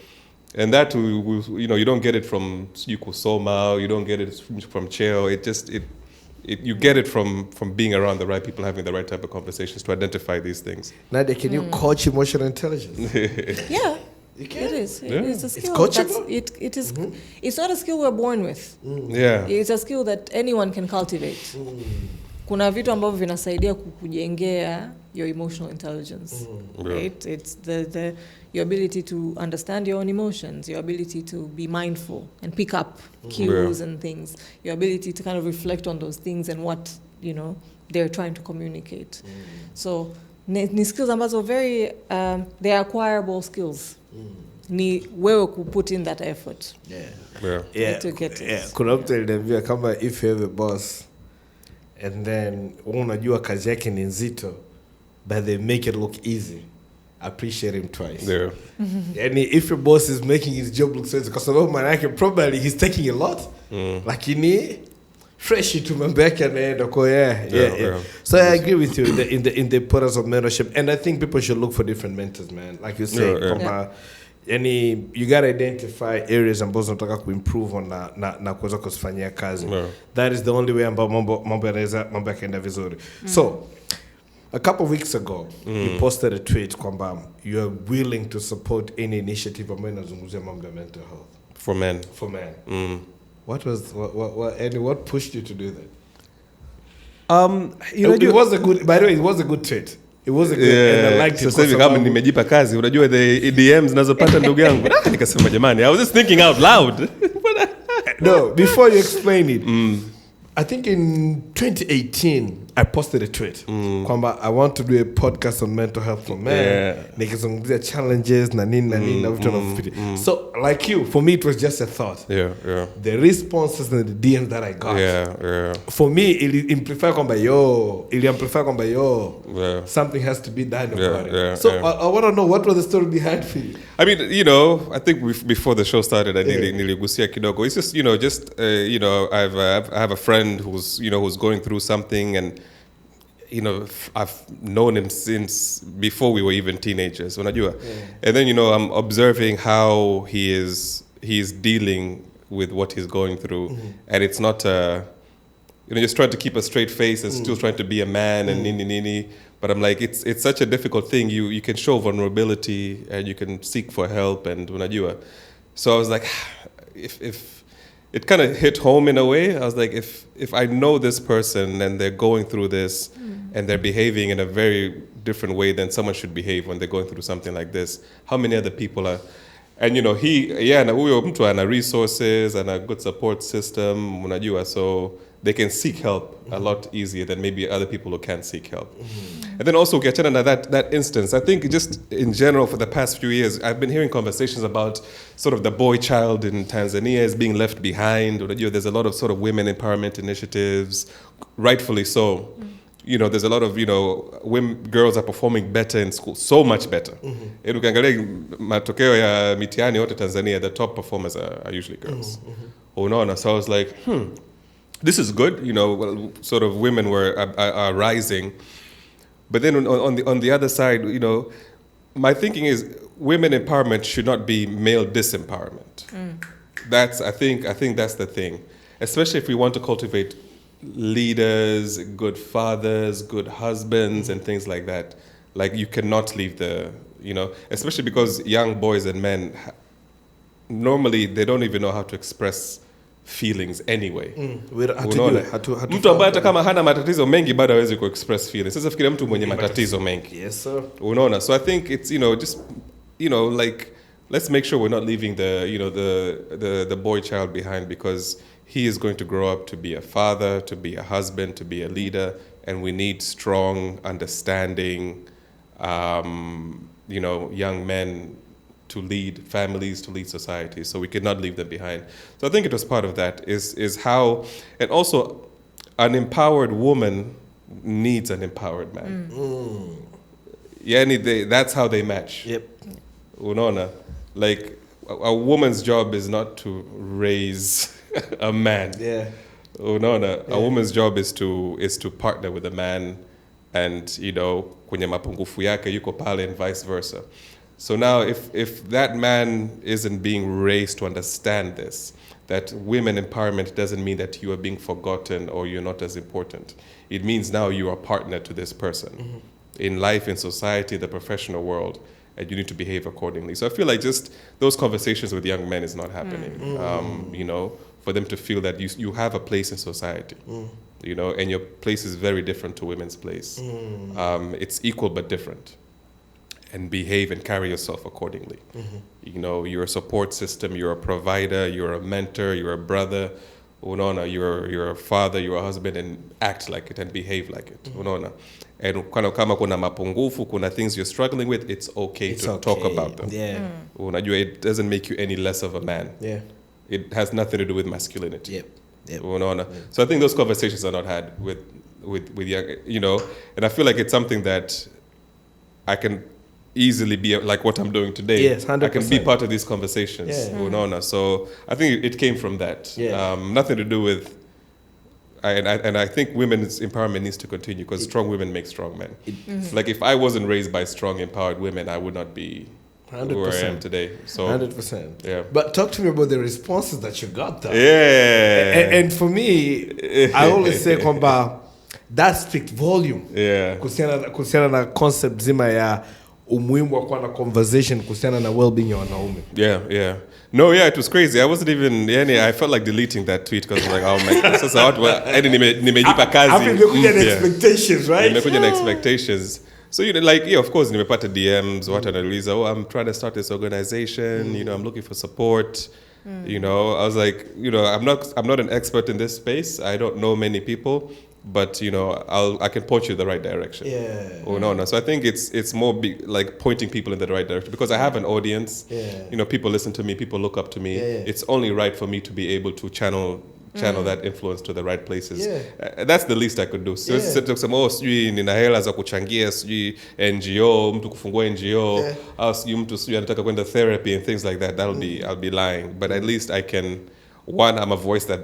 And that, you don't get it from kusoma, you don't get it from cheo. You get it from being around the right people, having the right type of conversations to identify these things. Nadia, can you coach emotional intelligence? Yeah. You can? It is. Yeah. It's a skill. It's coachable? It is. It's not a skill we're born with. Yeah. It's a skill that anyone can cultivate. Kuna vitu ambavyo vinasaidia kukujengea your emotional intelligence. Right? It's your ability to understand your own emotions, your ability to be mindful and pick up cues and things, your ability to kind of reflect on those things and what, they're trying to communicate. So, ni skills ambazo very, they are acquirable skills. Ni wewe put in that effort. To get it. Kuna mtu aliniambia kama if you have a boss and then unajua kazi yake ni nzito, but they make it look easy, appreciate him twice. Yeah. And if your boss is making his job look so easy, because probably he's taking a lot, lakini fresh to mambo yake anaenda kwa yeah. So I agree with you in the importance of mentorship, and I think people should look for different mentors, man. Like you say, you got to identify areas ambazo unataka kuimprove on na kuweza kuzifanyia kazi. That is the only way ambao mambo yakaenda vizuri. So a couple of weeks ago, you posted a tweet kwamba you are willing to support any initiative ambayo inazungumzia mambo ya mental health For men. What pushed you to do that? It was a good. By the way, it was a good tweet. It was a good, and I liked it. Sasa hivi kama nimejipa kazi, unajua the DMs nazopata ndugu yangu. Nikasema jamani, I was just thinking out loud. No, before you explain it, I think in 2018 I posted a tweet kwamba I want to do a podcast on mental health for men. Nikizungumzia challenges na nini na vitu na So like you, for me it was just a thought. The responses and the DMs that I got. For me it amplified kwamba something has to be done about it. So I want to know what was the story behind for you. I mean, I think before the show started, I niligusia kidogo. It's just I have a friend who's going through something, and I've known him since before we were even teenagers. Unajua, and then I'm observing how he is dealing with what he's going through, and it's not just trying to keep a straight face and still trying to be a man and nini. But I'm like, it's such a difficult thing. You can show vulnerability and you can seek for help and unajua. So I was like, if it kind of hit home in a way. I was like, if I know this person and they're going through this and they're behaving in a very different way than someone should behave when they're going through something like this, how many other people are? And na huyo mtu ana resources and a good support system, unajua, so they can seek help a lot easier than maybe other people who can't seek help. And then also, ukiachana na that instance, I think just in general for the past few years, I've been hearing conversations about sort of the boy child in Tanzania is being left behind. There's a lot of sort of women empowerment initiatives, rightfully so. There's a lot of, girls are performing better in school, so much better. Ukiangalia matokeo ya mitihani yote Tanzania, the top performers are usually girls. So I was like, this is good, sort of women are rising. But then on the other side, my thinking is women empowerment should not be male disempowerment. I think that's the thing. Especially if we want to cultivate leaders, good fathers, good husbands, and things like that. Like, you cannot leave especially because young boys and men, normally they don't even know how to express feelings anyway. Mtu ambaye hata kama hana matatizo mengi bado hawezi kuexpress feelings. Sasa fikiria mtu mwenye matatizo mengi. Yes sir. So I think it's just like let's make sure we're not leaving the boy child behind, because he is going to grow up to be a father, to be a husband, to be a leader, and we need strong, understanding, young men to lead families, to lead societies. So we could not leave them behind. So I think it was part of that, is how, and also an empowered woman needs an empowered man. That's how they match. Yep. Unaona, like a woman's job is not to raise a man. Yeah. Unaona, a woman's job is to partner with a man, and kwenye mapungufu yake yuko pale, and vice versa. So now if that man isn't being raised to understand this, that women empowerment doesn't mean that you are being forgotten or you're not as important. It means now you are a partner to this person in life, in society, the professional world, and you need to behave accordingly. So I feel like just those conversations with young men is not happening. For them to feel that you have a place in society, and your place is very different to women's place. It's equal but different. And behave and carry yourself accordingly. You're a support system, you're a provider, you're a mentor, you're a brother, you're a father, you're a husband, and act like it and behave like it. And kama kuna mapungufu, kuna things you're struggling with, it's okay to talk about them. Yeah. It doesn't make you any less of a man. Yeah. It has nothing to do with masculinity. Yep. So I think those conversations are not had with young, and I feel like it's something that I can easily be like what I'm doing today. Yes, 100%. I can be part of these conversations. Yeah. So I think it came from that. Yeah. Nothing to do with, and I think women's empowerment needs to continue, because strong women make strong men. Like if I wasn't raised by strong, empowered women, I would not be 100%. where I am today. So 100%. Yeah. But talk to me about the responses that you got though. Yeah. And for me, I always say kwamba that speaks volume. Yeah. Kuhusiana na concept zima ya umuhimu wa kuwa na conversation kuhusiana na well-being ya wanaume. Yeah. No, it was crazy. I wasn't even, I felt like deleting that tweet, because I was like, oh my God, sasa watu nimejipa kazi. I think nimekuja na expectations, right? Nimekuja na expectations. So, of course, nimepata DMs, watu wanauliza, I'm trying to start this organization, I'm looking for support. I was like, I'm not an expert in this space. I don't know many people. But I can point you in the right direction. Yeah. So I think it's more like pointing people in the right direction, because I have an audience. Yeah. People listen to me, people look up to me. Yeah. It's only right for me to be able to channel that influence to the right places. Yeah. That's the least I could do. So sijui nina hela za kuchangia, sijui NGO, mtu kufungua NGO, au sijui mtu sijui anataka kwenda therapy and things like that. I'll be lying. But at least I can, one, I'm a voice that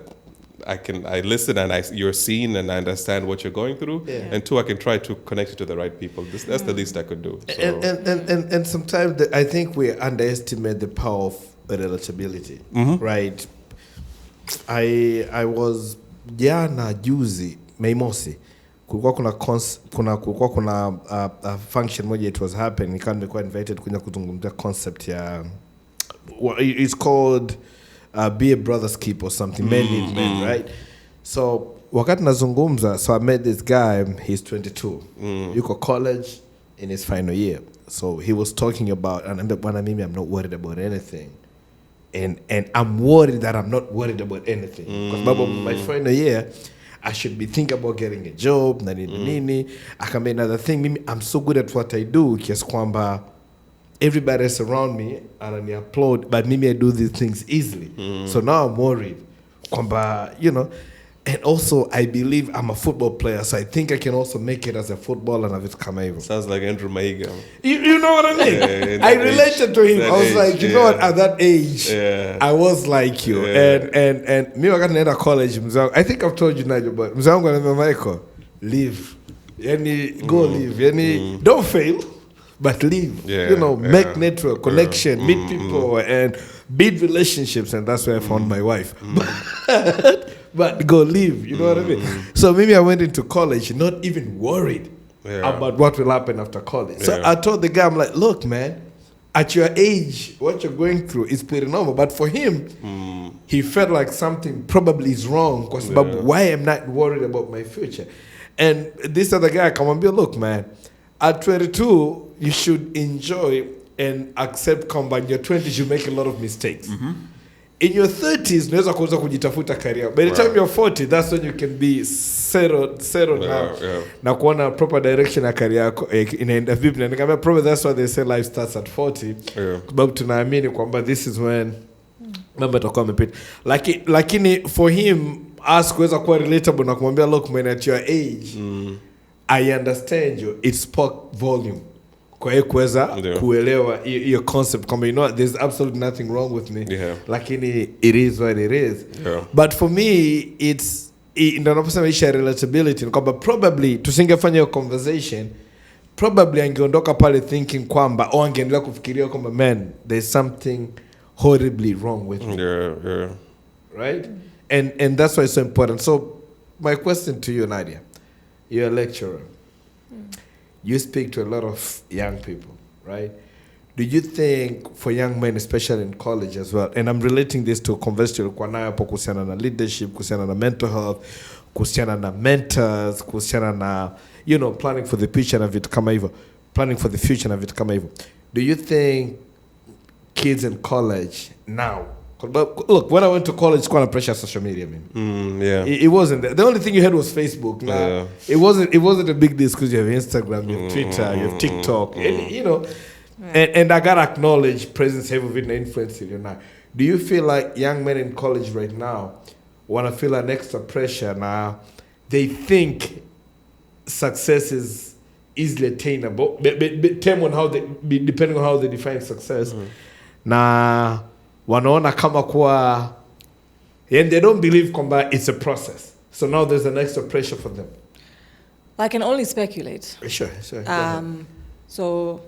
I listen, and you're seen, and I understand what you're going through. Yeah. And two, I can try to connect you to the right people. That's the least I could do. So. And sometimes I think we underestimate the power of relatability, right? I was jana juzi Mei Mosi, kulikuwa kuna function moja, it was happening, nikawa nimekuwa invited kuja kuzungumzia concept ya it's called be a brother's keeper or something. Men need men, right? So wakati nazungumza, so I met this guy, he's 22. Yuko college in his final year. So he was talking about, and I'm not worried about anything. And I'm worried that I'm not worried about anything. Because my final year, I should be thinking about getting a job, nini. Akambe another thing, I'm so good at what I do, kiasi kwamba everybody else around me and I applaud, but maybe I do these things easily. So now I'm worried. Kwamba, and also I believe I'm a football player, so I think I can also make it as a footballer and it's come even. Sounds like Andrew Mahiga. You know what I mean? I related to him. I was like, you know what, at that age, I was like you. And me wakati naenda college, I think I've told you Nigel, but mzee wangu ananiambia Michael, leave. Go leave. Don't fail. But leave, make network, connection, meet people, and build relationships, and that's where I found my wife. But go live, you know what I mean? So maybe I went into college not even worried about what will happen after college. So I told the guy, I'm like, look, man, at your age, what you're going through is pretty normal. But for him, he felt like something probably is wrong, because why am I not worried about my future? And this other guy come and be, look, man, at 22, you should enjoy and accept kwamba in your 20s you make a lot of mistakes. In your 30s unaweza kuanza kujitafuta career. By the time you're 40, that's when you can be settled now. Na kuona proper direction ya career yako inaenda vipi. Na nikamwambia probably that's why they say life starts at 40. Sababu tunaamini kwamba this is when mambo yatakuwa yamepita. Lakini for him us kuweza kuwa relatable na kumwambia look man, at your age I understand you, it spoke volume. Kwa hiyo kuweza kuelewa hiyo concept kwamba you know there's absolutely nothing wrong with me, lakini it is what it is. But for me it's ndio naposema isha relatability, kwamba probably tusingefanya hiyo conversation, probably angeondoka pale thinking kwamba au angeendelea kufikiria kwamba man there's something horribly wrong with me. Right? And that's why it's so important. So my question to you, Nadia, you're a lecturer. You speak to a lot of young people, right? Do you think for young men, especially in college as well, and I'm relating this to conversation kwa nayo hapo kuhusiana na leadership, kuhusiana na mental health, kuhusiana na mentors, kuhusiana na, you know, planning for the future na vitu kama hivyo, planning for the future na vitu kama hivyo. Do you think kids in college now, look, when I went to college, it's quite a pressure of social media, man. It wasn't there. The only thing you had was Facebook. It wasn't a big deal because you have Instagram, you have Twitter, you have TikTok, and, you know, and I gotta acknowledge presence have been influence in you now. Do you feel like young men in college right now want to feel an extra pressure now? They think success is easily attainable, depending on how they define success. Na wanaona kama kuwa, and they don't believe kwamba it's a process. So now there's an extra pressure for them. I can only speculate. Sure. So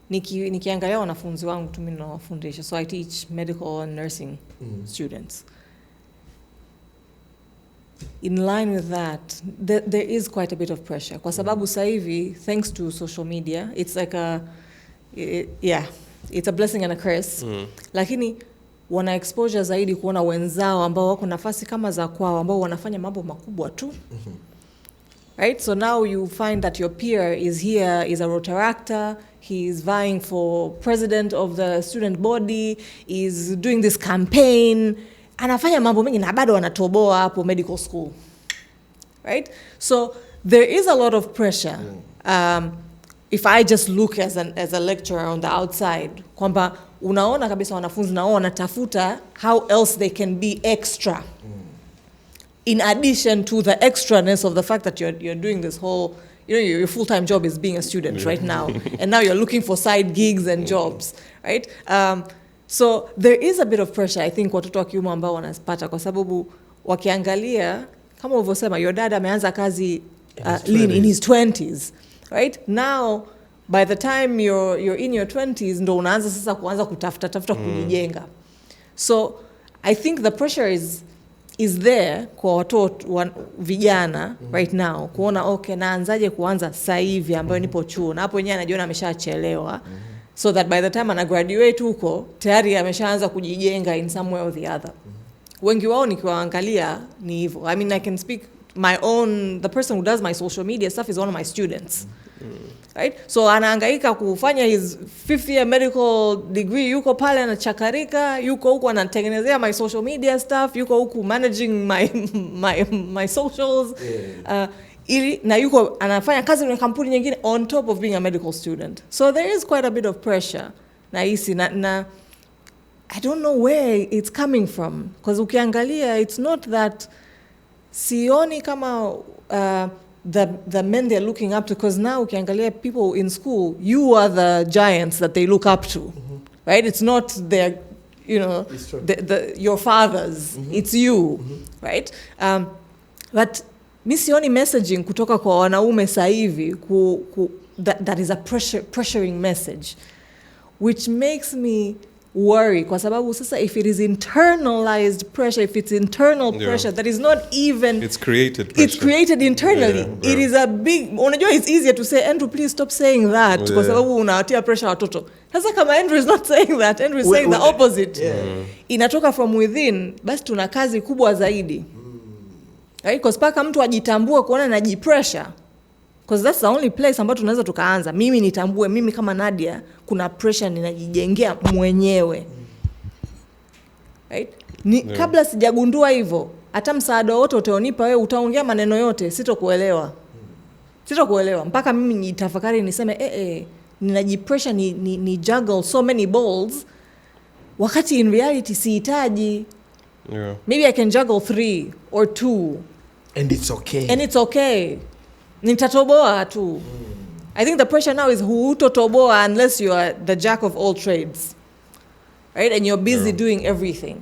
nikiangalia wanafunzi wangu tu mimi nawafundisha. So I teach medical and nursing students. In line with that, there is quite a bit of pressure. Kwa sababu sasa hivi, thanks to social media, it's like it's a blessing and a curse. Lakini wana exposure zaidi kuona wenzao ambao wako nafasi kama za kwao ambao wanafanya mambo makubwa tu. Right? So now you find that your peer is here, is a Rotaractor, he's vying for president of the student body, is doing this campaign, anafanya mambo mengi na bado anatoboa hapo medical school. Right? So there is a lot of pressure. If I just look as a lecturer on the outside, kwamba unaona kabisa wanafunzi nao wanatafuta how else they can be extra. In addition to the extraness of the fact that you're doing this whole, you know, your full-time job is being a student right now, and now you're looking for side gigs and jobs, right? So there is a bit of pressure, I think, watoto wa kiume ambao wanapata kwa sababu wakiangalia kama ulivyosema, your dad ameanza kazi in his 20s, right? Now by the time you're in your 20s ndo unaanza sasa kuanza kutafuta kujijenga. So I think the pressure is there kwa watoto vijana right now kuona okay naanzaje kuanza sasa hivi ambayo nipo chuo na hapo yenyewe anajiona ameshachelewa, so that by the time ana graduate huko tayari ameshaanza kujijenga in some way or the other. Wengi wao nikiwaangalia ni hivyo. I mean, I can speak my own, the person who does my social media stuff is one of my students. Right? So anahangaika kufanya his 5th year medical degree, yuko pale anachakarika, yuko huko anatengenezea my social media stuff, yuko huko managing my socials, ili na yuko anafanya kazi kwenye kampuni nyingine on top of being a medical student. So there is quite a bit of pressure na hisi na I don't know where it's coming from, because ukiangalia it's not that sioni kama the men they're looking up to, because now ukiangalia people in school, you are the giants that they look up to, right? It's not their, you know, your fathers, it's you, right? But mi sioni messaging kutoka kwa wanaume sasa hivi that is a pressuring message, which makes me worry, kwa sababu sasa if it is internalized pressure, if it's internal pressure that is not even, it's created pressure. It's created internally. It is a big, unajua it's easier to say Andrew please stop saying that kwa sababu unawatia pressure watoto. Sasa kama Andrew is not saying that, Andrew is saying the opposite. Inatoka from within, basi tuna kazi kubwa zaidi. Right? Because paka mtu ajitambue kuona anajipressure, Because that's the only place ambapo tunaweza tukaanza. Mimi nitambue, mimi kama Nadia, kuna pressure ninajijengea mwenyewe. Right? Kabla sijagundua hivyo, hata msaada wote utaonipa wewe, utaongea maneno yote, sitokuelewa. Mpaka mimi nitafakari niseme ninajipressure ni juggle so many balls, wakati in reality sihitaji. Yeah. Maybe I can juggle 3 or 2. And it's okay. Nitatoboa tu. I think the pressure now is hutotoboa unless you are the jack of all trades. Right? And you're busy doing everything.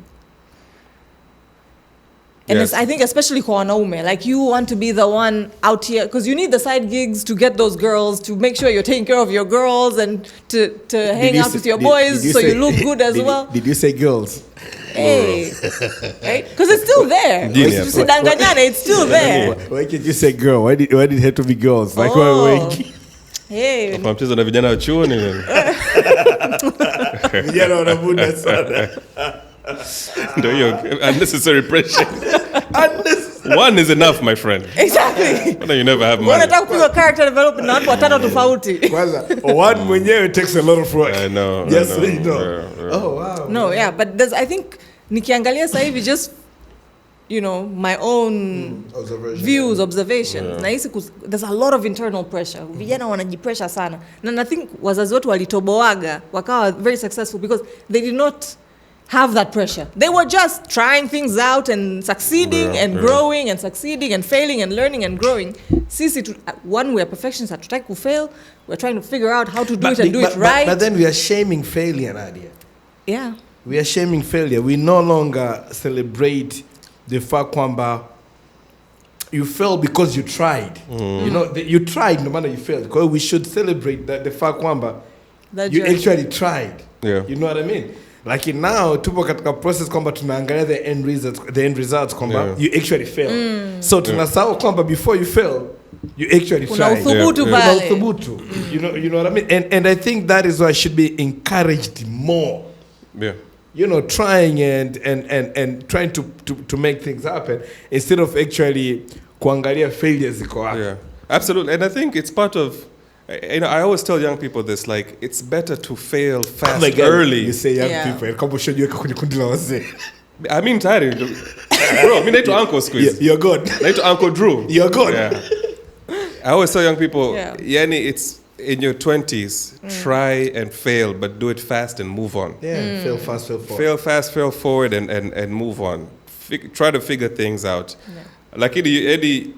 And Yes. I think especially kwa wanaume, like you want to be the one out here, because you need the side gigs to get those girls, to make sure you're taking care of your girls and to hang out with your boys so you look good as well. Did you say girls? Hey, right? Because it's still there. Genius. It's still there. Why can't you say girl? Why did it have to be girls? Like wengi. Hey. Kwa mchezo na vijana wa chuoni. Vijana wanabuda sana. Ndio hiyo unnecessary pressure. One is enough, my friend. Exactly. No, you never have money. Unataka kupiga character development na watu watano tofauti. Kwanza, one mwenyewe takes a lot of work. I know. Yes, I know. you know. Yeah. Oh, wow. No, yeah, but I think nikiangalia sasa hivi just my own views, observations. Nahisi there's a lot of internal pressure. Vijana wanajipressure sana. Na I think wazazi wetu walitoboaga wakawa very successful because they did not have that pressure. They were just trying things out and succeeding and growing and succeeding and failing and learning and growing. Sisi, one, we are perfectionists, hatutaki kufail. We're trying to figure out how to do it and do it right. But then we are shaming failure, Nadia. Yeah. We are shaming failure. We no longer celebrate the fact kwamba you failed because you tried. You know, you tried no matter you failed. Because we should celebrate the fact kwamba you actually tried. Yeah. You know what I mean? Like now, tupo katika process kwamba tunaangalia the end results kwamba you actually failed. So tunasahau kwamba before you fail, you actually tried. Uthubutu. You know what I mean? And I think that is why I should be encouraged more. Yeah. You know, trying and trying to make things happen instead of actually kuangalia failures ziko wapi. Yeah. Absolutely. And I think it's part of, I always tell young people this, like, it's better to fail fast early. You say young people, kama ushajiweka kwenye kundi la wazee. I mean, tayari. Bro, mimi naitwa Uncle Squeeze. You're good. Naitwa Uncle Drew. You're good. Yeah. I always tell young people, yani, it's in your 20s, try and fail, but do it fast and move on. Yeah, fail fast, fail forward. Fail fast, fail forward, and move on. Try to figure things out. Like Eddie,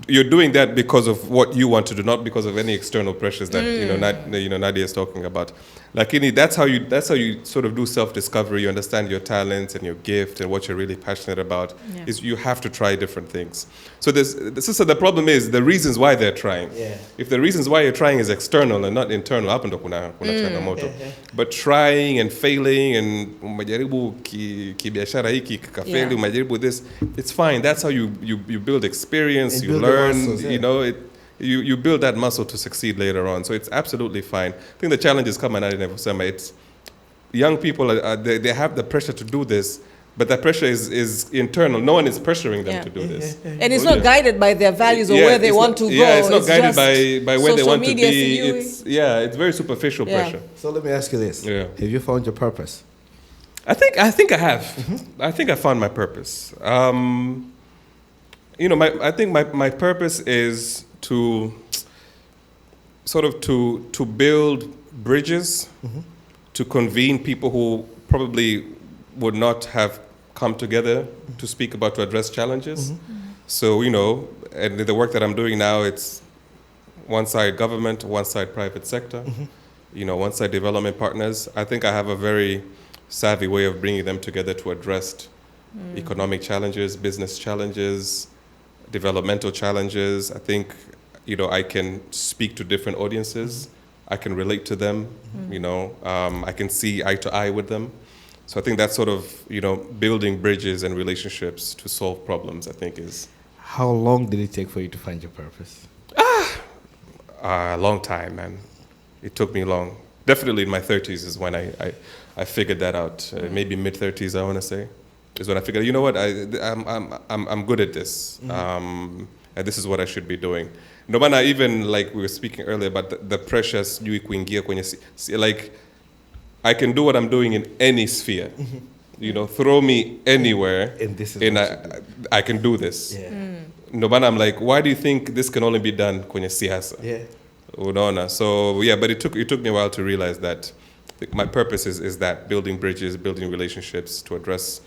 you're doing that because of what you want to do, not because of any external pressures that Nadia is talking about. Like that's how you sort of do self-discovery. You understand your talents and your gift and what you're really passionate about. Is you have to try different things. So the problem is the reasons why they're trying. Yeah. If the reasons why you're trying is external and not internal, hapo ndo kuna changamoto. But trying and failing and umejaribu kibiashara hiki kafeli, umejaribu this, it's fine. That's how you build experience, and you learn, muscles, you know, you build that muscle to succeed later on. So it's absolutely fine. I think the challenge is coming out in Evosema. It's young people, they have the pressure to do this, but that pressure is internal. No one is pressuring them to do this. And it's not guided by their values or where they want to go. Yeah, it's not guided by where they want to be. It's very superficial pressure. So let me ask you this. Yeah. Have you found your purpose? I think I have. I think I found my purpose. I think my purpose is to sort of to build bridges, to convene people who probably would not have come together to speak about, to address challenges. So, and the work that I'm doing now, it's one side government, one side private sector, one side development partners. I think I have a very savvy way of bringing them together to address economic challenges, business challenges, developmental challenges. I think, I can speak to different audiences. I can relate to them, I can see eye to eye with them. So I think that sort of, building bridges and relationships to solve problems, I think is... How long did it take for you to find your purpose? A long time, man. It took me long. Definitely in my 30s is when I figured that out. Maybe mid-30s, I want to say, is when I figured, you know what, I'm good at this. and this is what I should be doing. No matter, even like we were speaking earlier about the pressures you kuingia kwenye like I can do what I'm doing in any sphere. You know, throw me anywhere, and this is I can do this. Yeah. No matter, I'm like, why do you think this can only be done kwenye siasa? Yeah. Unaona. So yeah, but it took me a while to realize that my purpose is that building bridges, building relationships to address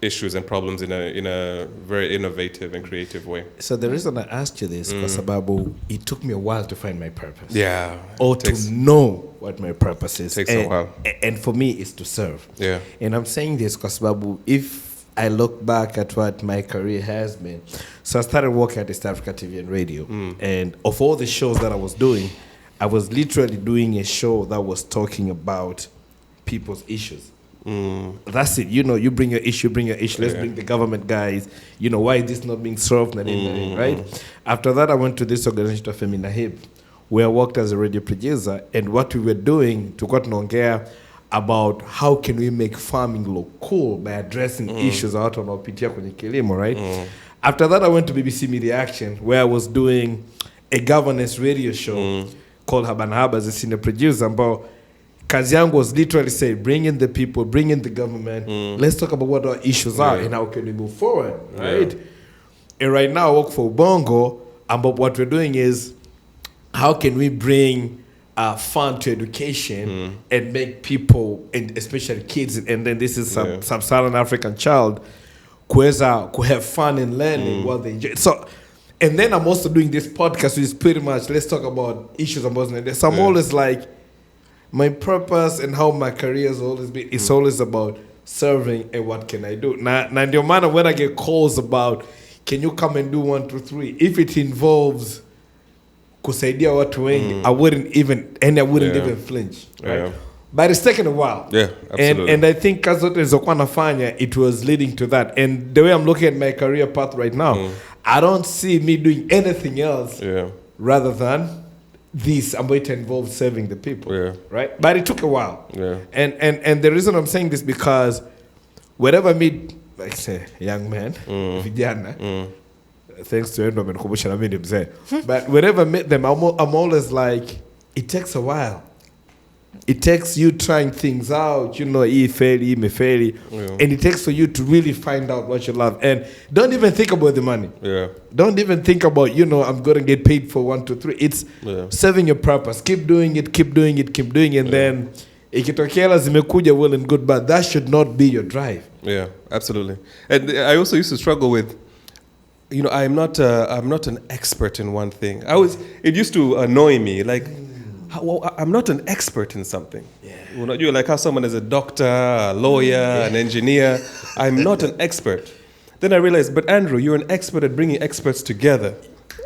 issues and problems in a very innovative and creative way. So the reason I asked you this was sababu it took me a while to find my purpose. Yeah. Or to know what my purpose is. Takes a while. And for me, it's to serve. Yeah. And I'm saying this because sababu, if I look back at what my career has been, so I started working at East Africa TV and radio. And of all the shows that I was doing, I was literally doing a show that was talking about people's issues. That's it. You know, you bring your issue. Let's bring the government guys. You know, why is this not being solved? Right? After that, I went to this organization of Feminahib, where I worked as a radio producer. And what we were doing, tulikuwa tunaongea about how can we make farming look cool by addressing issues za watu wanaopitia kwenye kilimo, right? After that, I went to BBC Media Action, where I was doing a governance radio show called Habanahaba as a senior producer. Ambao kazi yangu was literally say, bring in the people, bring in the government. Let's talk about what our issues are and how can we move forward, right? And right now, I work for Ubongo, and what we're doing is, how can we bring fun to education and make people, and especially kids, and then this is some sub-Saharan African child, kuweza have fun in learning what they enjoy. So, and then I'm also doing this podcast, which is pretty much, let's talk about issues about it. So I'm always like, my purpose and how my career has always been, it's always about serving and what can I do. Now ndio maana when I get calls about, can you come and do 1, 2, 3? If it involves kusaidia watu wengi, I wouldn't even flinch, right? But it's taken a while. Yeah, absolutely. And I think kazote nilizokuwa nafanya, it was leading to that. And the way I'm looking at my career path right now, I don't see me doing anything else rather than this. I'm going to involve serving the people, right? But it took a while. And the reason I'm saying this because whenever I meet, like say, young man, vijana, thanks to Andrew Mahiga, but whenever I meet them, I'm always like, it takes a while. It takes you trying things out, you know, and it takes for you to really find out what you love. And don't even think about the money. Don't even think about, you know, I'm going to get paid for 1, 2, 3. It's serving your purpose. Keep doing it. And then, ikitokea zimekuja well and good, but that should not be your drive. Yeah, absolutely. And I also used to struggle with, you know, I'm not an expert in one thing. It used to annoy me, like, I'm not an expert in something. You're like how someone is a doctor, a lawyer, an engineer. I'm not an expert. Then I realized, but Andrew, you're an expert at bringing experts together.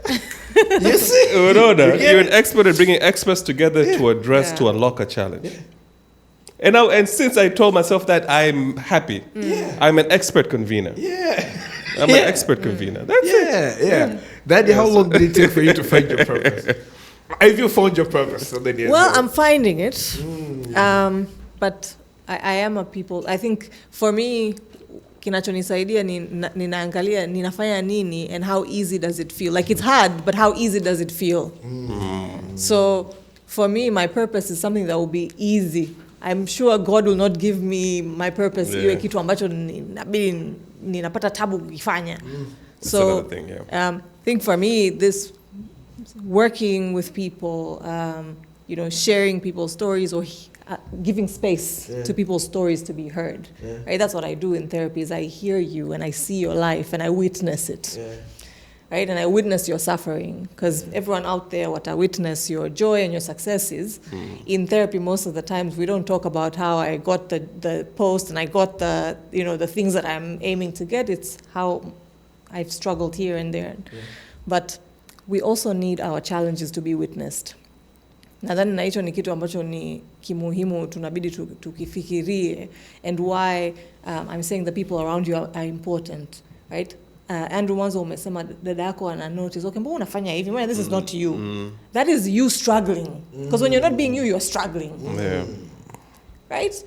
You see? You're an expert at bringing experts together to address, to unlock a challenge. And since I told myself that, I'm happy. I'm an expert convener. I'm an expert convener. That's it. Daddy, how long did it take for you to find your purpose? Have you found your purpose? Well, I'm finding it. But I am a people. I think for me, kinachonisaidia ninaangalia ninafanya nini and how easy does it feel. Like it's hard, but how easy does it feel? So for me, my purpose is something that will be easy. I'm sure God will not give me my purpose iwe kitu ambacho ninapata tabu kufanya. So I think for me, this working with people, you know, sharing people's stories or giving space to people's stories to be heard. Right? That's what I do in therapy is I hear you and I see your life and I witness it. Right? And I witness your suffering because everyone out there, what I witness your joy and your successes. In therapy, most of the times we don't talk about how I got the post and I got the, you know, the things that I'm aiming to get. It's how I've struggled here and there. But we also need our challenges to be witnessed. Nadhani na hicho ni kitu ambacho ni kimuhimu tunabidi tukifikirie and why I'm saying the people around you are important, right? Andrew mwanzo umesema dada yako ana notice, okay, mbona unafanya hivi? This is not you. That is you struggling. Because when you're not being you, you're struggling. Right?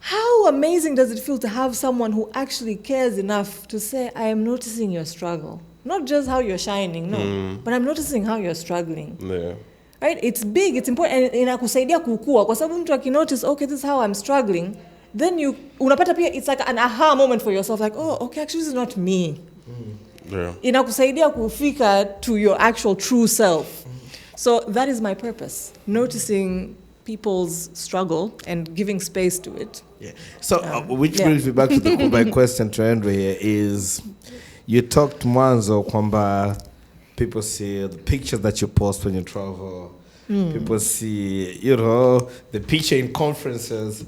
How amazing does it feel to have someone who actually cares enough to say, I am noticing your struggle. Not just how you're shining, no. But I'm noticing how you're struggling. Yeah. Right? It's big, it's important, and inakusaidia kukua. Kwa sababu mtu akinotice, okay, this is how I'm struggling, then unapata pia, it's like an aha moment for yourself, like, oh, okay, actually this is not me. Yeah. Inakusaidia kufika to your actual true self. So that is my purpose, noticing people's struggle and giving space to it. Yeah. So, which brings me back to my question to Andrew here is, you talked mwanzo kwamba people see the pictures that you post when you travel. People see, the picture in conferences.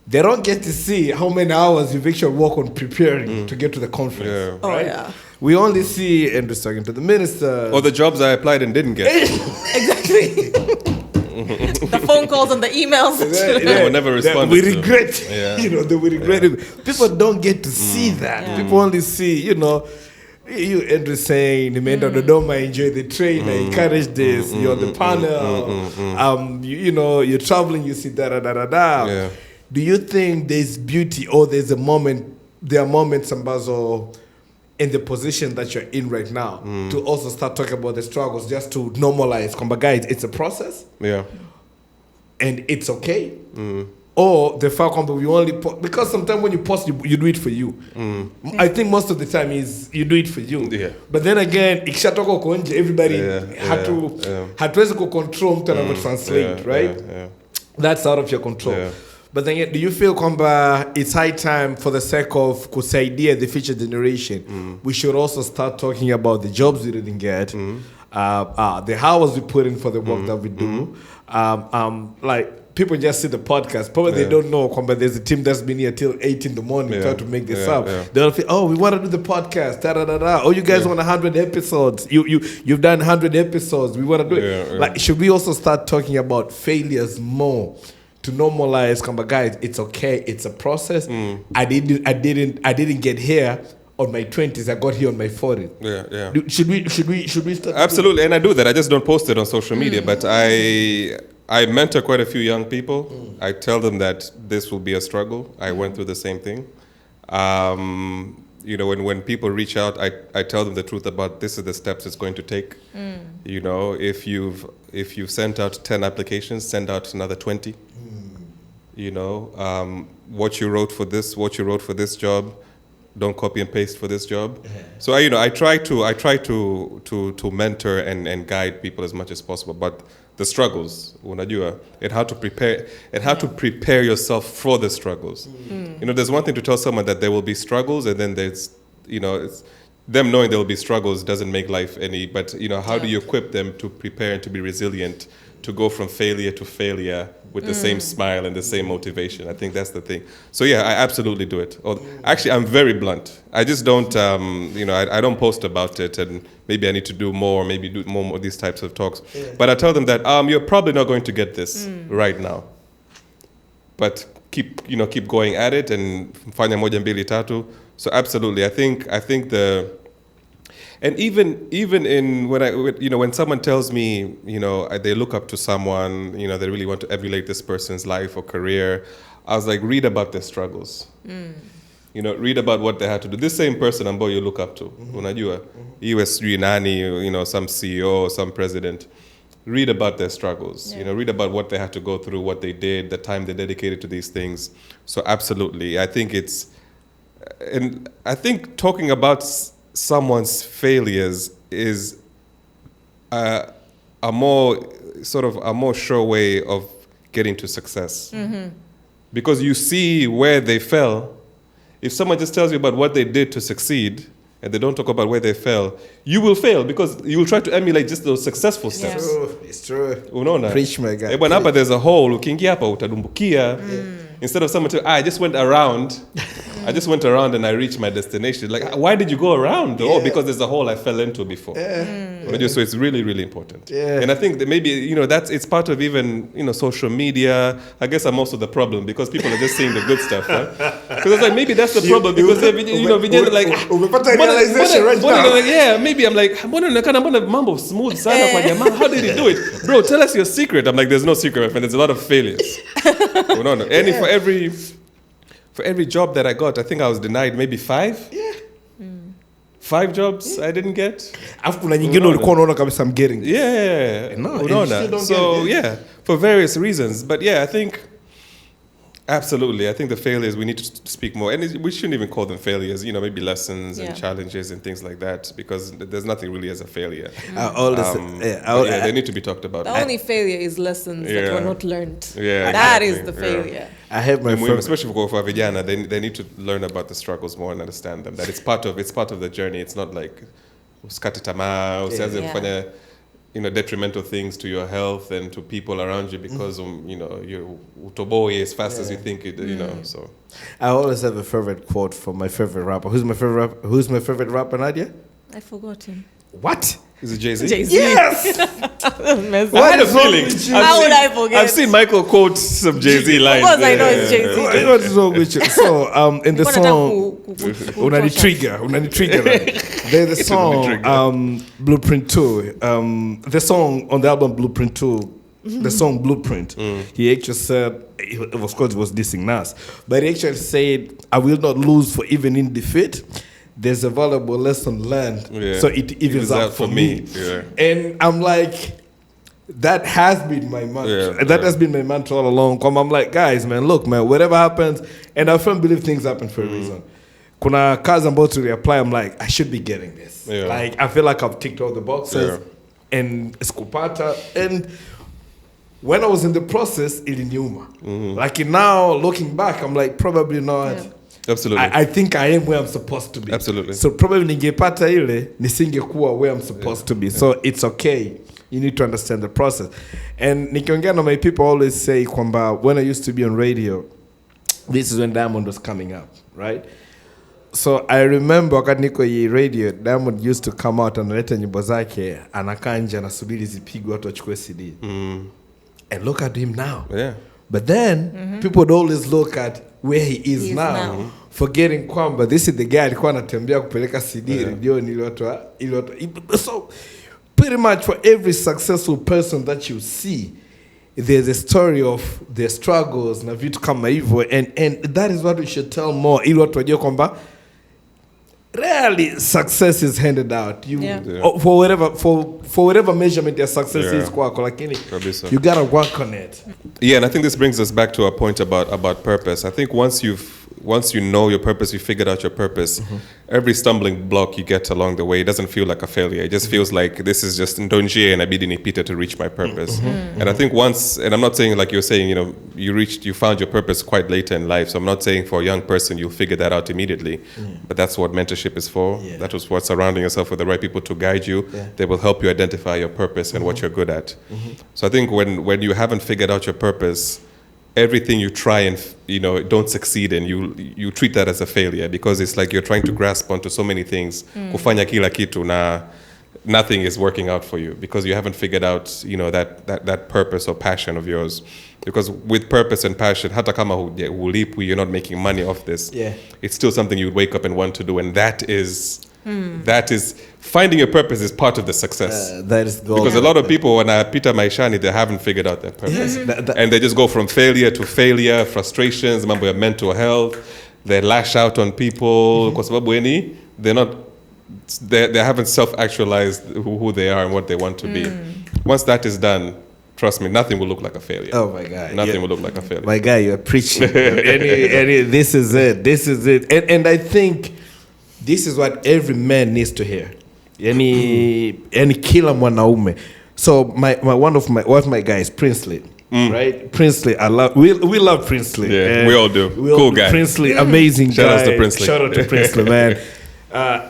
They don't get to see how many hours you've actually worked on preparing to get to the conference. Yeah. Right? Oh, yeah. We only see Andrew talking to the minister. Or the jobs I applied and didn't get. Exactly. The phone calls and the emails. I will never respond. We regret. Yeah. We regret it. People don't get to see that. Yeah. People only see, you Andrew saying, nimeenda Dodoma, enjoy the train, I encourage this, you're on the panel, you're traveling, you see da-da-da-da-da. Yeah. Do you think there's beauty or there are moments ambazo in the position that you're in right now to also start talking about the struggles, just to normalize, guys, it's a process. Yeah. And it's okay. Or the fact that we only because sometimes when you post, you do it for you. I think most of the time is you do it for you. Yeah. But then again, ikishatoka uko nje, everybody hatuwezi kucontrol mtu anavyo translate, right? Yeah. That's out of your control. Yeah. But then, do you feel kwamba it's high time for the sake of kusaidia the future generation, we should also start talking about the jobs we didn't get, the hours we put in for the work that we do, like. People just see the podcast. Probably they don't know kwamba there's a team that's been here till 8 in the morning trying to make this up. Yeah. They'll feel, oh, we want to do the podcast. Da-da-da-da. Oh, you guys want 100 episodes. You've done 100 episodes. We want to do it. Yeah. Like, should we also start talking about failures more to normalize? Kwamba, guys, it's okay. It's a process. I didn't get here on my 20s. I got here on my 40s. Yeah. Should we start? Absolutely, and I do that. I just don't post it on social media, but I mentor quite a few young people. I tell them that this will be a struggle. I went through the same thing. When people reach out, I tell them the truth about this is the steps it's going to take. If you've sent out 10 applications, send out another 20. What you wrote for this job, don't copy and paste for this job. So I try to mentor and guide people as much as possible, but the struggles, unajua, it how to prepare yourself for the struggles. There's one thing to tell someone that there will be struggles, and then there's, it's them knowing there will be struggles doesn't make life any, but how do you equip them to prepare and to be resilient, to go from failure to failure with the same smile and the same motivation? I think that's the thing. So yeah, I absolutely do it. Actually, I'm very blunt. I just don't, I don't post about it, and maybe I need to do more, maybe do more of these types of talks. Yeah. But I tell them that you're probably not going to get this right now. But keep going at it and fanya moja mbili tatu. So absolutely, I think and even in when someone tells me, they look up to someone, they really want to emulate this person's life or career, I was like, read about their struggles. Read about what they had to do. This same person ambayo you look up to, unajua, iwe sijui nani, some CEO, some president. Read about their struggles. Yeah. Read about what they had to go through, what they did, the time they dedicated to these things. So absolutely, I think talking about someone's failures is a more sure way of getting to success. Because you see where they fell. If someone just tells you about what they did to succeed and they don't talk about where they fell, you will fail because you will try to emulate just those successful steps. It's true. Unaona? Preach, my guy. When hapa there's a hole, ukiingia hapa utadumbukia. Instead of someone to, I just went around and I reached my destination. Like, why did you go around? Oh, because there's a hole I fell into before. So it's really, really important. And I think that maybe, it's part of even, social media. I guess I'm also the problem because people are just seeing the good stuff, right? Because I was like, maybe that's the problem because, vijana like, realization right now. Yeah, maybe I'm like, mbona mambo smooth sana kwa jamaa. How did he do it? Bro, tell us your secret. I'm like, there's no secret, my friend. There's a lot of failures. And for every job that I got, I think I was denied maybe 5. Yeah. 5 jobs I didn't get. Alafu kuna nyingine ulikuwa unaona kabisa I'm getting this. Yeah. No, and you Unaona. still don't So get it. yeah, for various reasons. But yeah, I think absolutely. I think the failures, we need to speak more. And we shouldn't even call them failures, maybe lessons and challenges and things like that, because there's nothing really as a failure. They need to be talked about. The only failure is lessons that were not learned. Yeah, that exactly. is the failure. I have my friend. Especially for vijana, they need to learn about the struggles more and understand them. That it's part of the journey. It's not like usikate tamaa, usianze kufanya detrimental things to your health and to people around you because you utoboe as fast as you think it. So I always have a favorite quote from my favorite rapper. Who's my favorite rapper, Nadia? I forgot him. What? Is it Jay-Z? Jay-Z. Yes. I had a feeling. How would I forget? I've seen Michael quote some Jay-Z lines. Of course I know it's Jay-Z. What is wrong with you? So in the song Unanitrigger. There's a song Blueprint 2. The song on the album Blueprint 2. The song Blueprint. He actually said, of course, he was dissing Nas, but he actually said, "I will not lose for even in defeat. There's a valuable lesson learned, so it evens out for me." Yeah. And I'm like, that has been my mantra. Yeah, That has been my mantra all along. I'm like, guys, man, look, man, whatever happens, and I firmly believe things happen for a reason. Kuna kazi ambayo to reapply, I'm like, I should be getting this. Yeah. Like, I feel like I've ticked all the boxes, and skupata, and when I was in the process, iliniuma. Like now, looking back, I'm like, probably not. Yeah. Absolutely. I think I am where I'm supposed to be. Absolutely. So probably ningepata ile nisingekuwa where I'm supposed to be. So it's okay. You need to understand the process. And nikiongea na my people always say kwamba when I used to be on radio, this is when Diamond was coming up, right? So I remember wakati niko hii radio, Diamond used to come out analeta nyimbo zake, anakaa nje anasubiri zipigwe watu wachukue CD. And look at him now. Yeah. But then people would always look at where he is now, forgetting kwamba this is the guy alikuwa anatembea kupeleka CD radio ili watu. So pretty much for every successful person that you see, there's a story of their struggles na vitu kama hivyo, and that is what we should tell more ili watu wajue kwamba rarely success is handed out. For whatever measurement your success is kwako, lakini you gotta work on it. Yeah, and I think this brings us back to our point about purpose. I think once you know your purpose, you figured out your purpose, every stumbling block you get along the way, it doesn't feel like a failure. It just feels like this is just ndonjie and inabidi nipite to reach my purpose. And I think once, and I'm not saying like you're saying, you found your purpose quite later in life. So I'm not saying for a young person you'll figure that out immediately, but that's what mentorship is for. Yeah. That was what surrounding yourself with the right people to guide you. Yeah. They will help you identify your purpose and what you're good at. So I think when you haven't figured out your purpose, everything you try and don't succeed in, you treat that as a failure, because it's like you're trying to grasp onto so many things. Kufanya kila kitu na nothing is working out for you because you haven't figured out that purpose or passion of yours. Because with purpose and passion, hata kama hulipwi, you're not making money off this. Yeah. It's still something you wake up and want to do, and that is finding your purpose is part of the success. That is gold. Because a lot of people, when I pita maishani, they haven't figured out their purpose. And they just go from failure to failure, frustrations, mambo ya mental health. They lash out on people. Kwa sababu they haven't self-actualized who they are and what they want to be. Once that is done, trust me, nothing will look like a failure. Oh my God. Nothing will look like a failure. My guy, you're preaching. This is it. And I think this is what every man needs to hear. Yani kila mwanaume. So one of my guys, Princely. Right? Princely, we love Princely. Yeah, we all do. Cool guy. Princely, amazing guy. Shout out to Princely. Shout out to Princely, man.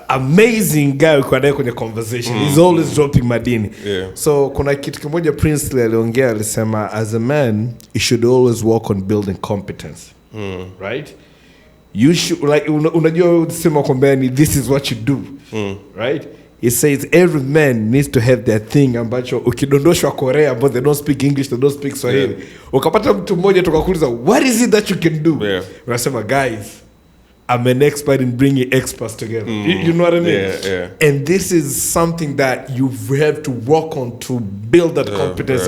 Amazing guy kwa naye kwenye conversation. He's always dropping madini. Yeah. So kuna kitu kimoja Princely aliongea, alisema as a man you should always work on building competence. Right? You should, like, unajua usema kwamba this is what you do. Right? It says every man needs to have their thing ambacho ukidondoshwa Korea but they don't speak English, they don't speak Swahili. Ukapata mtu mmoja tukakuuliza what is it that you can do? Unasema guys, I'm an expert in bringing experts together. You know what I mean? Yeah. And this is something that you have to work on to build that competence.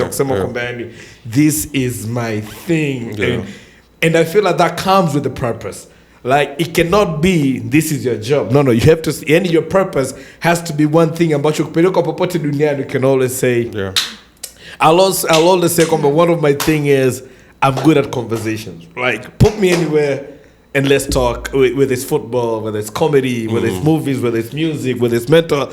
This is my thing. Yeah. And I feel like that comes with the purpose. Like, it cannot be, this is your job. No, you have to, and your purpose has to be one thing. Ambacho kupeleka popote duniani, you can always say, yeah. I'll always say, one of my thing is, I'm good at conversations. Like, put me anywhere and let's talk, whether it's football, whether it's comedy, whether it's movies, whether it's music, whether it's mental,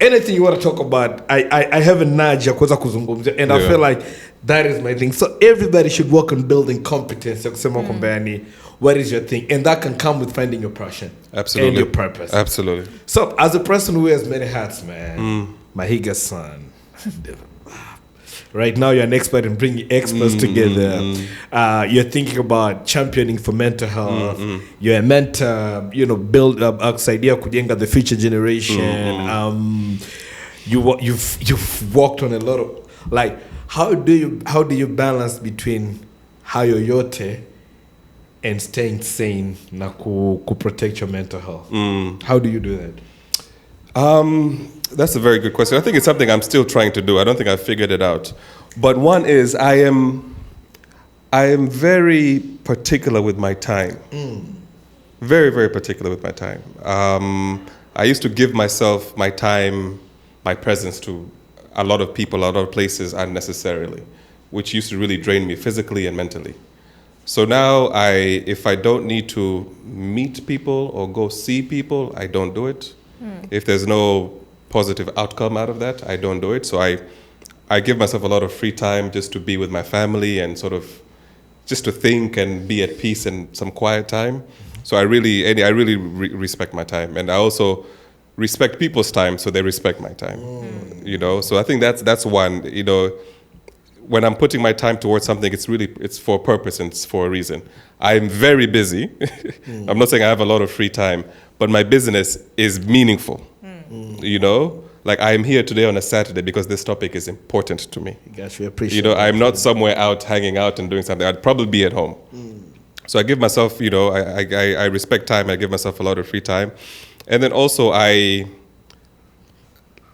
anything you want to talk about, I have a nudge ya kuweza kuzungumzia, and I feel like that is my thing. So everybody should work on building competence. What is your thing? And that can come with finding your passion. Absolutely. And your purpose. Absolutely. So as a person who wears many hats, man, Mahiga's son. Right now, you're an expert in bringing experts together. You're thinking about championing for mental health. You're a mentor. Build up idea kujenga the future generation. You've worked on a lot of, like, how do you balance between hayo yote and staying sane na ku protect your mental health? How do you do that? That's a very good question. I think it's something I'm still trying to do. I don't think I've figured it out. But one is I am very particular with my time. Very, very particular with my time. I used to give myself my time, my presence to a lot of people, a lot of places unnecessarily, which used to really drain me physically and mentally. So now if I don't need to meet people or go see people, I don't do it. If there's no positive outcome out of that, I don't do it. So I give myself a lot of free time just to be with my family and sort of just to think and be at peace and some quiet time. So I really respect my time, and I also respect people's time, so they respect my time. So I think that's one. When I'm putting my time towards something, it's for a purpose and it's for a reason. I'm very busy. I'm not saying I have a lot of free time, but my business is meaningful. Like, I am here today on a Saturday because this topic is important to me. Gosh, we appreciate I'm not somewhere out hanging out and doing something. I'd probably be at home. So I give myself, I respect time. I give myself a lot of free time. And then also I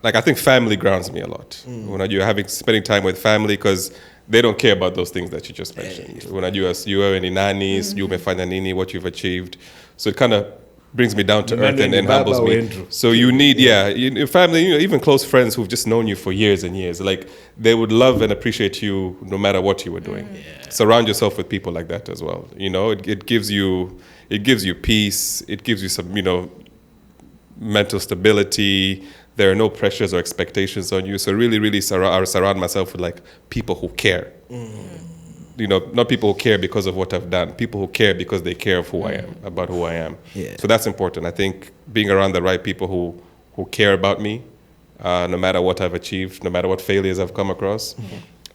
think family grounds me a lot. When you're spending time with family, because they don't care about those things that you just mentioned. When you are any nannies, you umefanya nini, what you've achieved. So it kind of brings me down to earth and humbles me. So you need, family, even close friends who've just known you for years and years. Like, they would love and appreciate you no matter what you were doing. Surround yourself with people like that as well. It gives you peace. It gives you some, mental stability. There are no pressures or expectations on you. So really, really surround myself with, like, people who care. Not people who care because of what I've done. People who care because they care of who I am, about who I am. Yeah. So that's important. I think being around the right people who care about me, no matter what I've achieved, no matter what failures I've come across,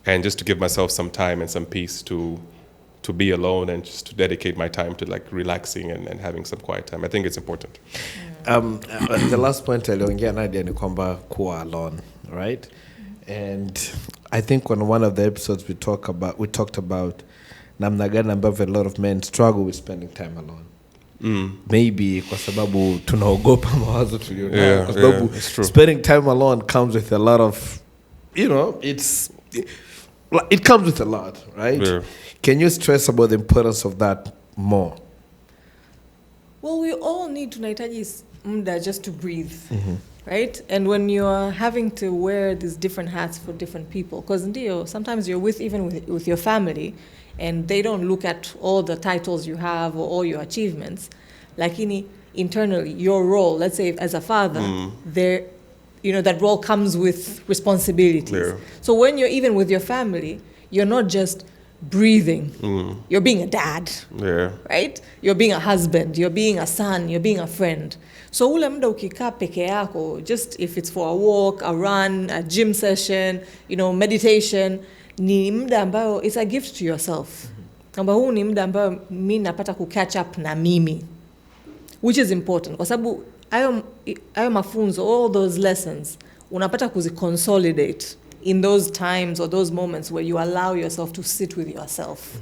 and just to give myself some time and some peace to be alone and just to dedicate my time to, like, relaxing and having some quiet time. I think it's important. The last point aliongea Nadia ni kwamba kuwa alone, right? And I think on one of the episodes we talked about namna gani ambavyo a lot of men struggle with spending time alone. Maybe kwa sababu tunaogopa mawazo tulionayo, kwa sababu spending time alone comes with a lot of, it comes with a lot, right? Yeah. Can you stress about the importance of that more? Well, we all need tunahitaji muda just to breathe, right? And when you're having to wear these different hats for different people, because sometimes you're with your family, and they don't look at all the titles you have or all your achievements. Lakini internally, your role, let's say as a father, that role comes with responsibilities. Yeah. So when you're even with your family, you're not just breathing. You're being a dad, right? You're being a husband, you're being a son, you're being a friend. So ule muda ukikaa peke yako, just if it's for a walk, a run, a gym session, meditation, ni muda ambayo it's a gift to yourself. Kwamba huu ni muda ambayo mimi napata ku catch up na mimi, which is important kwa sababu ayo mafunzo, all those lessons unapata kuziconsolidate in those times or those moments where you allow yourself to sit with yourself.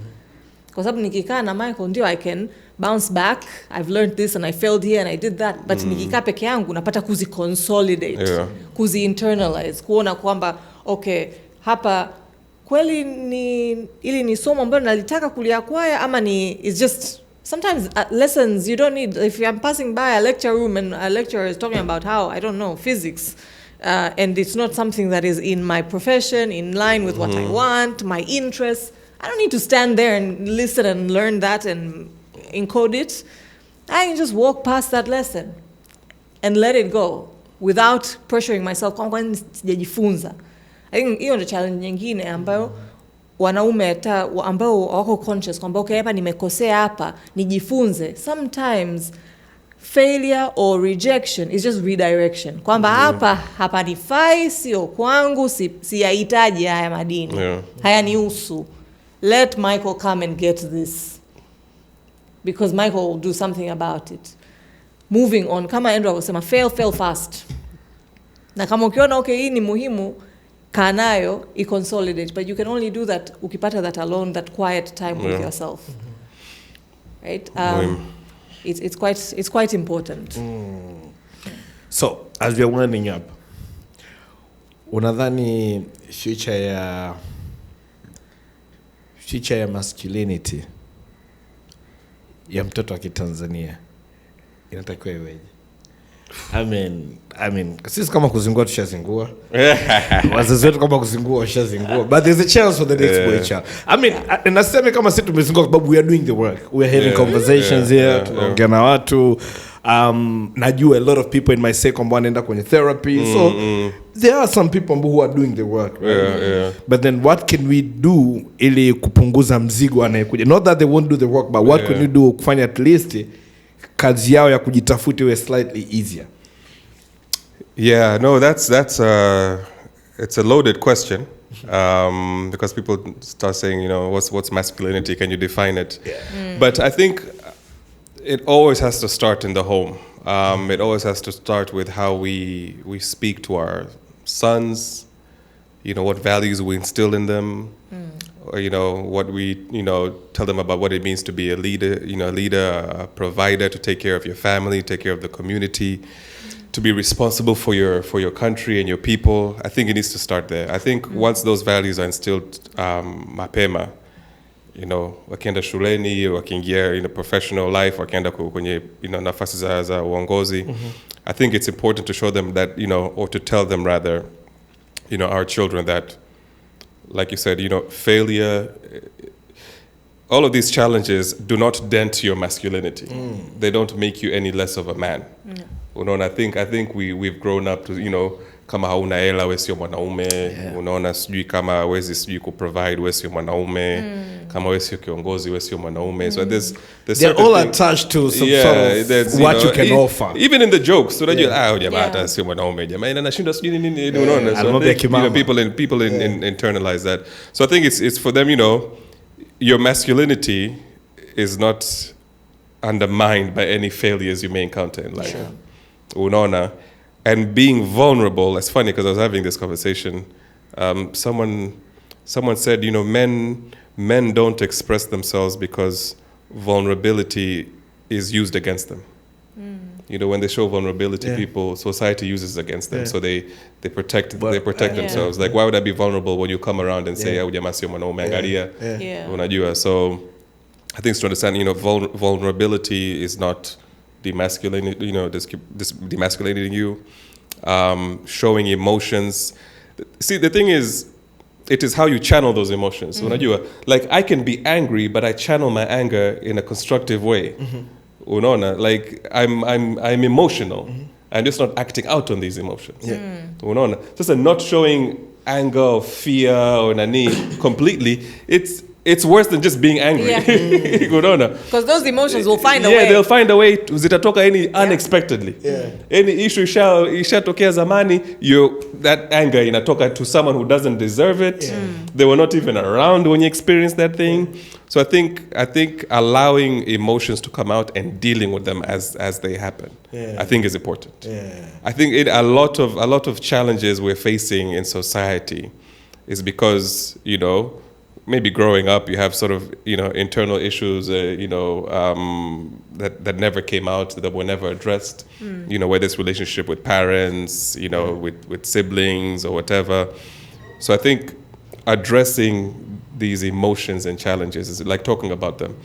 Kwa sababu nikikaa na Michael ndio I can bounce back, I've learned this and I failed here and I did that, but nikikaa peke yangu napata kuziconsolidate, kuzi-internalize, kuona kwamba okay, hapa kweli ili ni somo ambalo nalitaka kuliakwaya ama it's just sometimes lessons you don't need. If I'm passing by a lecture room and a lecturer is talking about how, I don't know, physics, and it's not something that is in my profession, in line with what I want, my interests, I don't need to stand there and listen and learn that and encode it. I can just walk past that lesson and let it go without pressuring myself. Kwani sijajifunza. I think hiyo ndio challenge nyingine ambayo wanaume hata ambao wako conscious kwamba okay, hapa nimekosea hapa, nijifunze. Sometimes failure or rejection is just redirection. Kwamba hapa nifai, sio kwangu, siyahitaji haya madini. Hayanihusu. Let Michael come and get this. Because Michael will do something about it. Moving on, kama Andrew alisema, fail fast. Na kama ukiona okay, hii ni muhimu, kanayo, i-consolidate. But you can only do that ukipata that alone, that quiet time with yourself. Right? It's quite important. So, as we're winding up, unadhani future ya masculinity ya mtoto wa Kitanzania inatakiwa iweje? I mean, sisi kama kuzingua tushazingua. Wazazi wetu kama kuzingua washazingua. But there's a chance for the next boy child. I mean, nasema kama sisi tumezingua kwa sababu we are doing the work. We are having conversations here, tunaongea na watu. Najua a lot of people in my circle wanaenda kwenye therapy. So there are some people who are doing the work. Right? But then what can we do ili kupunguza mzigo anayekuja? Not that they won't do the work, but what can you do kufanya at least kazi yao ya kujitafuta iwe slightly easier? Yeah, no, that's it's a loaded question, because people start saying, what's masculinity? Can you define it? But I think it always has to start in the home. It always has to start with how we speak to our sons, what values we instill in them, or, what we, tell them about what it means to be a leader, a provider, to take care of your family, take care of the community, to be responsible for your country and your people. I think it needs to start there. I think once those values are instilled mapema, wakienda shuleni, wakiingia in a professional life, wakienda kwenye nafasi za uongozi, I think it's important to show them that, or to tell them rather, our children that, like you said, failure, all of these challenges do not dent your masculinity. They don't make you any less of a man. I think we've grown up to, kama hauna hela wewe sio mwanaume, unaona sijui kama hawezi sijui kuprovide wewe sio mwanaume, kama wewe sio kiongozi wewe sio mwanaume. So they're all attached to some sort of what you can offer. Even in the jokes, unajua jamaa hata sio mwanaume, jamaa anashinda sijui nini, unaona. So people internalize that. So I think it's for them, your masculinity is not undermined by any failures you may encounter in life. Unaona. And being vulnerable, it's funny because I was having this conversation. Someone said, men don't express themselves because vulnerability is used against them. When they show vulnerability, people, society uses it against them. So they protect themselves. Like, why would I be vulnerable when you come around and say, jamaa sio mwanaume, angalia, unajua. So I think it's to understand, vulnerability is not demasculating, demasculating you, showing emotions. See, the thing is, it is how you channel those emotions. Unajua, like I can be angry, but I channel my anger in a constructive way. Unaona, like I'm emotional. I'm just not acting out on these emotions. Unaona, just not showing anger or fear or nani completely. It's worse than just being angry. Because those emotions will find a way. Yeah, they'll find a way. Zitatoka unexpectedly. Any issue ishatokea zamani, that anger inatoka to someone who doesn't deserve it. They were not even around when you experienced that thing. So I think allowing emotions to come out and dealing with them as they happen, I think is important. I think a lot of challenges we're facing in society is because, maybe growing up, you have sort of, internal issues, that never came out, that were never addressed, whether it's relationship with parents, with siblings or whatever. So I think addressing these emotions and challenges is like talking about them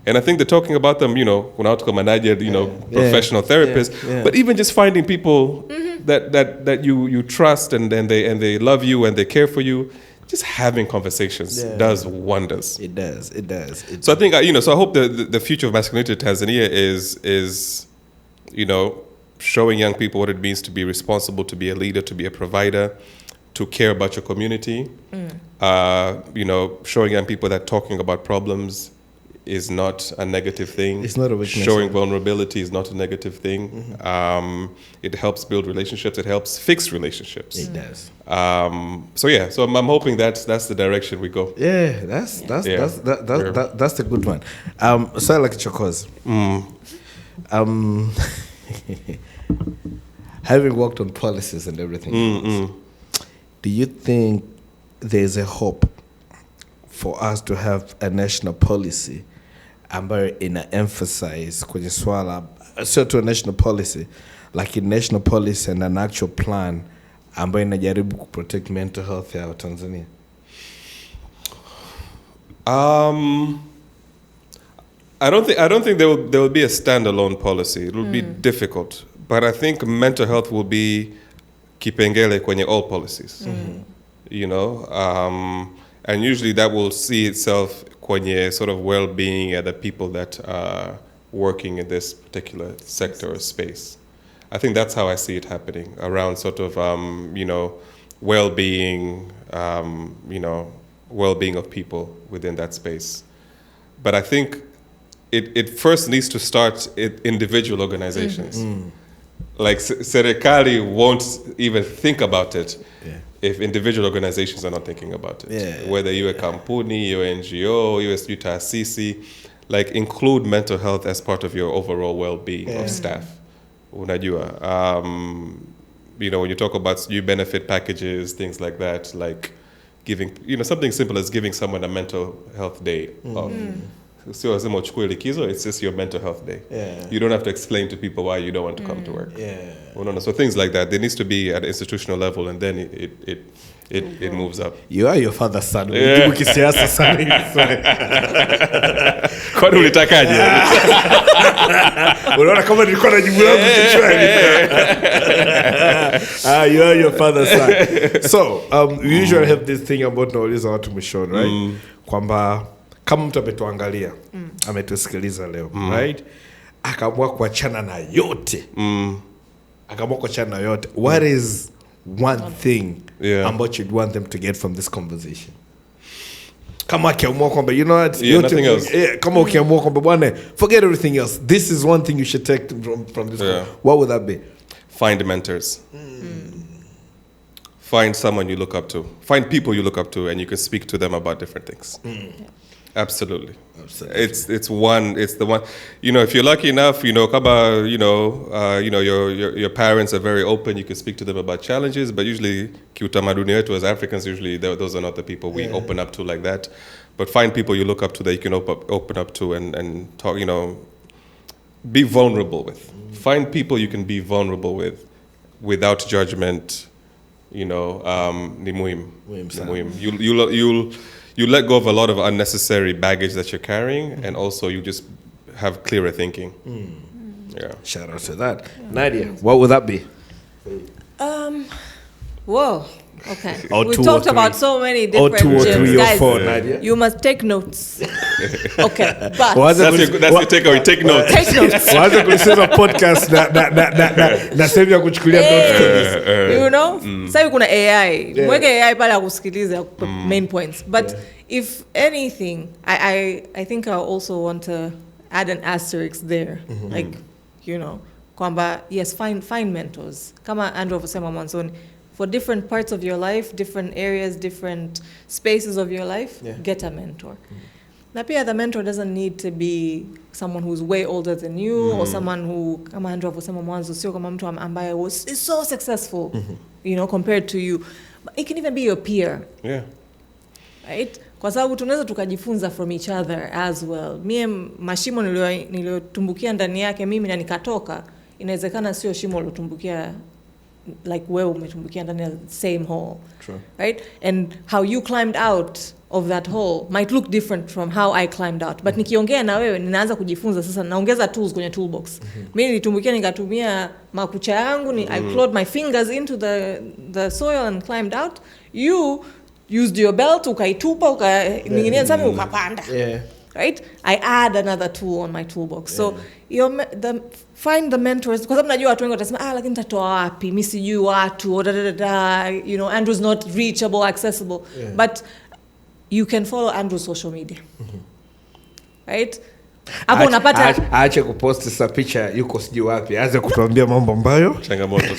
And I think they're talking about them, kuna watu kama Nadia, professional therapists, but even just finding people that you trust and they love you and they care for you, just having conversations does wonders. It does. So I think, so I hope the future of masculinity in Tanzania is showing young people what it means to be responsible, to be a leader, to be a provider, to care about your community. Showing young people that talking about problems is not a negative thing. It's not a weakness. Showing vulnerability is not a negative thing. It helps build relationships. It helps fix relationships. It does. So I'm hoping that's the direction we go. Yeah, that's the good one. So I like Chokoz. Having worked on policies and everything else, do you think there's a hope for us to have a national policy ambayo ina-emphasize kwenye swala, sio tu a national policy, like a national policy and an actual plan ambayo inajaribu kuprotect mental health ya Tanzania? I don't think there will be a standalone policy. It will be difficult, but I think mental health will be kipengele kwenye all policies. And usually that will see itself kwenye sort of well-being of the people that are working in this particular sector or space. I think that's how I see it happening, around sort of well-being, well-being of people within that space. But I think it first needs to start in individual organizations. Like serikali won't even think about it if individual organizations are not thinking about it. Whether you're a kampuni, you're an NGO, you're a taasisi, like include mental health as part of your overall well-being of staff. Unajua, when you talk about new benefit packages, things like that, like giving, something simple as giving someone a mental health day off. So it's just your mental health day. You don't have to explain to people why you don't want to come to work. So things like that, there needs to be at an institutional level, and then it moves up. You are your father's son. Kisiasa sana. Kwani ulitakaje? Unaona kama nilikuwa najibu langu kichwani. You are your father's son. So, we usually have this thing about nauliza watu mwishoni, right? Kwamba kama mtu ametuangalia, ametusikiliza leo, right? Akaamua kuachana na yote. What is one thing ambacho you'd want them to get from this conversation? Kama akiamua kwamba, nothing else. Kama ukiamua kwamba bwana, forget everything else. This is one thing you should take from this. What would that be? Find mentors. Find someone you look up to. Find people you look up to, and you can speak to them about different things. Absolutely. It's the one. If you're lucky enough, kama your parents are very open. You can speak to them about challenges. But usually, kiutamaduni wetu as Africans, usually those are not the people we open up to like that. But find people you look up to that you can open up to and talk. Be vulnerable with. Find people you can be vulnerable with, without judgment. Ni muhimu. You let go of a lot of unnecessary baggage that you're carrying, and also you just have clearer thinking. Shout out to that. Nadia, what would that be? Whoa. Okay. We two talked or about three. so many different Or 2 or 3 or Guys, 4, Nadia. You must take notes. Okay, but That's your takeaway. Take notes. take notes. Waanze kulisema podcast na sehemu ya kuchukulia notes. Sasa kuna AI. Mweke AI pale akusikilize main points. But if anything, I think I also want to add an asterisk there. Like, kwamba yes, find mentors. Kama Andrew alisema mwanzoni, for different parts of your life, different areas, different spaces of your life, get a mentor. Na pia the mentor doesn't need to be someone who's way older than you, or someone who, kama Andrew alisema mwanzo, sio kama mtu ambaye is so successful, compared to you. But it can even be your peer. Right? Kwa sababu tunaweza tukajifunza from each other as well. Mie mashimo niliyotumbukia ndani yake mimi na nikatoka, inawezekana sio shimo lilotumbukia like wewe umetumbukia ndani ya same hole. True. Right? And how you climbed out of that hole might look different from how I climbed out. But nikiongea na wewe ninaanza kujifunza sasa, naongeza tools kwenye toolbox. Mimi nilitumbukia nikatumia makucha yangu, I clawed my fingers into the soil and climbed out. You used your belt, ukaitupa, ukaning'inia sasa ukapanda. Yeah. Right? I add another tool on my toolbox. So find the mentors, kwa sababu najua watu wengi watasema lakini nitatoa wapi, mimi sijui watu, Andrew's not reachable, accessible. Yeah. But you can follow Andrew's social media. Right? Hapo unapata aache kupost sa picha yuko sijui wapi, aanze kutuambia mambo ambayo changamoto.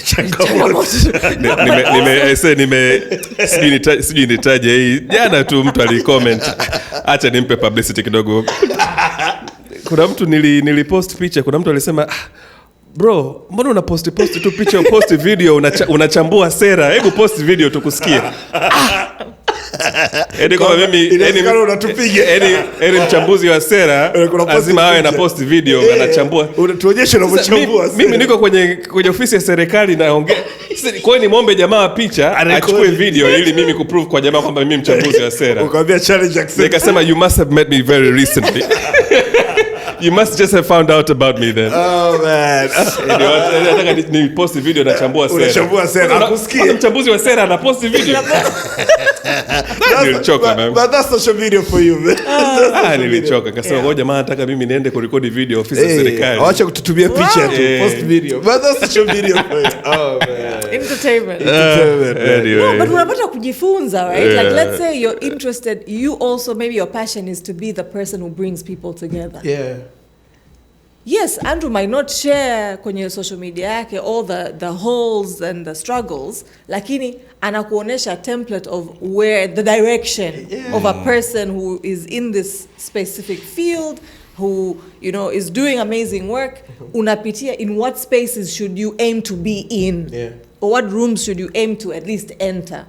Sijui nitaje hii. Jana tu mtu alicomment, acha nimpe publicity kidogo. Kuna mtu nilipost picha, kuna mtu alisema bro, mbona unapost tu picha, post video, unachambua sera, hebu post video tukusikie. Kama mimi unatupiga mchambuzi wa sera lazima awe na post video anachambua. Tuonyeshe unavyochambua. Mimi niko kwenye ofisi ya serikali naongea. Kwa hiyo nimuombe jamaa picha achukue video ili mimi kuprove kwa jamaa kwamba mimi mchambuzi wa sera. Ukamwambia challenge accept. Nikasema you must have met me very recently. You must just have found out about me then. Oh man. Nataka ni post video na chambua sera. Unachambua sera, akusikie. Mchambuzi wa sera na post video. Nilichoka man. But that's social video for you man. Nilichoka. Nikasema ngoja jamaa nataka mimi niende kurekodi video ofisi ya serikali. Acha kututumia picha tu, post video. But that's social video for you. Oh man. Entertainment. Anyway. No, but unapata kujifunza, right? Like let's say you're interested, you also maybe your passion is to be the person who brings people together. Yeah. Yes, Andrew might not share kwenye social media yake all the holes and the struggles, lakini anakuonesha template of where the direction of a person who is in this specific field, who is doing amazing work. Unapitia in what spaces should you aim to be in, or what rooms should you aim to at least enter,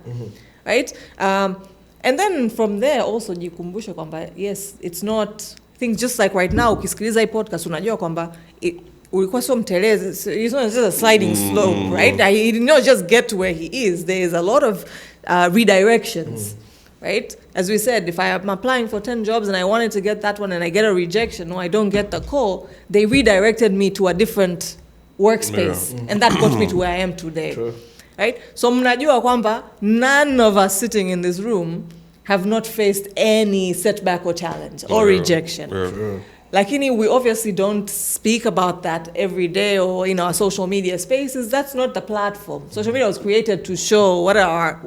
right? And then from there also jikumbushe kwamba yes, it's not things just like right now ukisikiliza hii podcast unajua kwamba ulikuwa sio mtelezi, it's not just a sliding slope, right? He did not just get to where he is. There is a lot of redirections, right? As we said, if I am applying for 10 jobs and I wanted to get that one and I get a rejection or I don't get the call, they redirected me to a different workspace, and that got me to where I am today. True. Right? So mnajua kwamba none of us sitting in this room have not faced any setback or challenge or rejection. True. Lakini we obviously don't speak about that every day or in our social media spaces. That's not the platform. Social media was created to show what are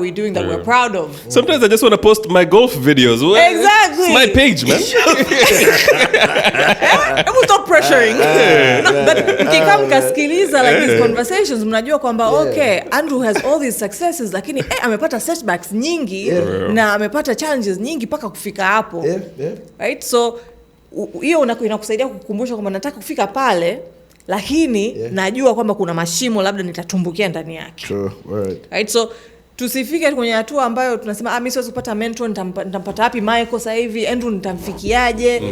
we doing that we're proud of. Sometimes I just want to post my golf videos. Exactly. It's my page, man. Stop pressuring. But mkika mkasikiliza like these conversations, mnajua kwamba okay, Andrew has all these successes, lakini amepata setbacks nyingi na amepata challenges nyingi mpaka kufika hapo. Right? So hiyo inakusaidia kukumbusha kwamba nataka kufika pale, lakini najua kwamba kuna mashimo labda nitatumbukia ndani yake. True, word. Right? So tusifike kwenye hatua ambayo tunasema mimi siwezi kupata mentor, nitampata wapi Michael sasa hivi, Andrew nitamfikiaje?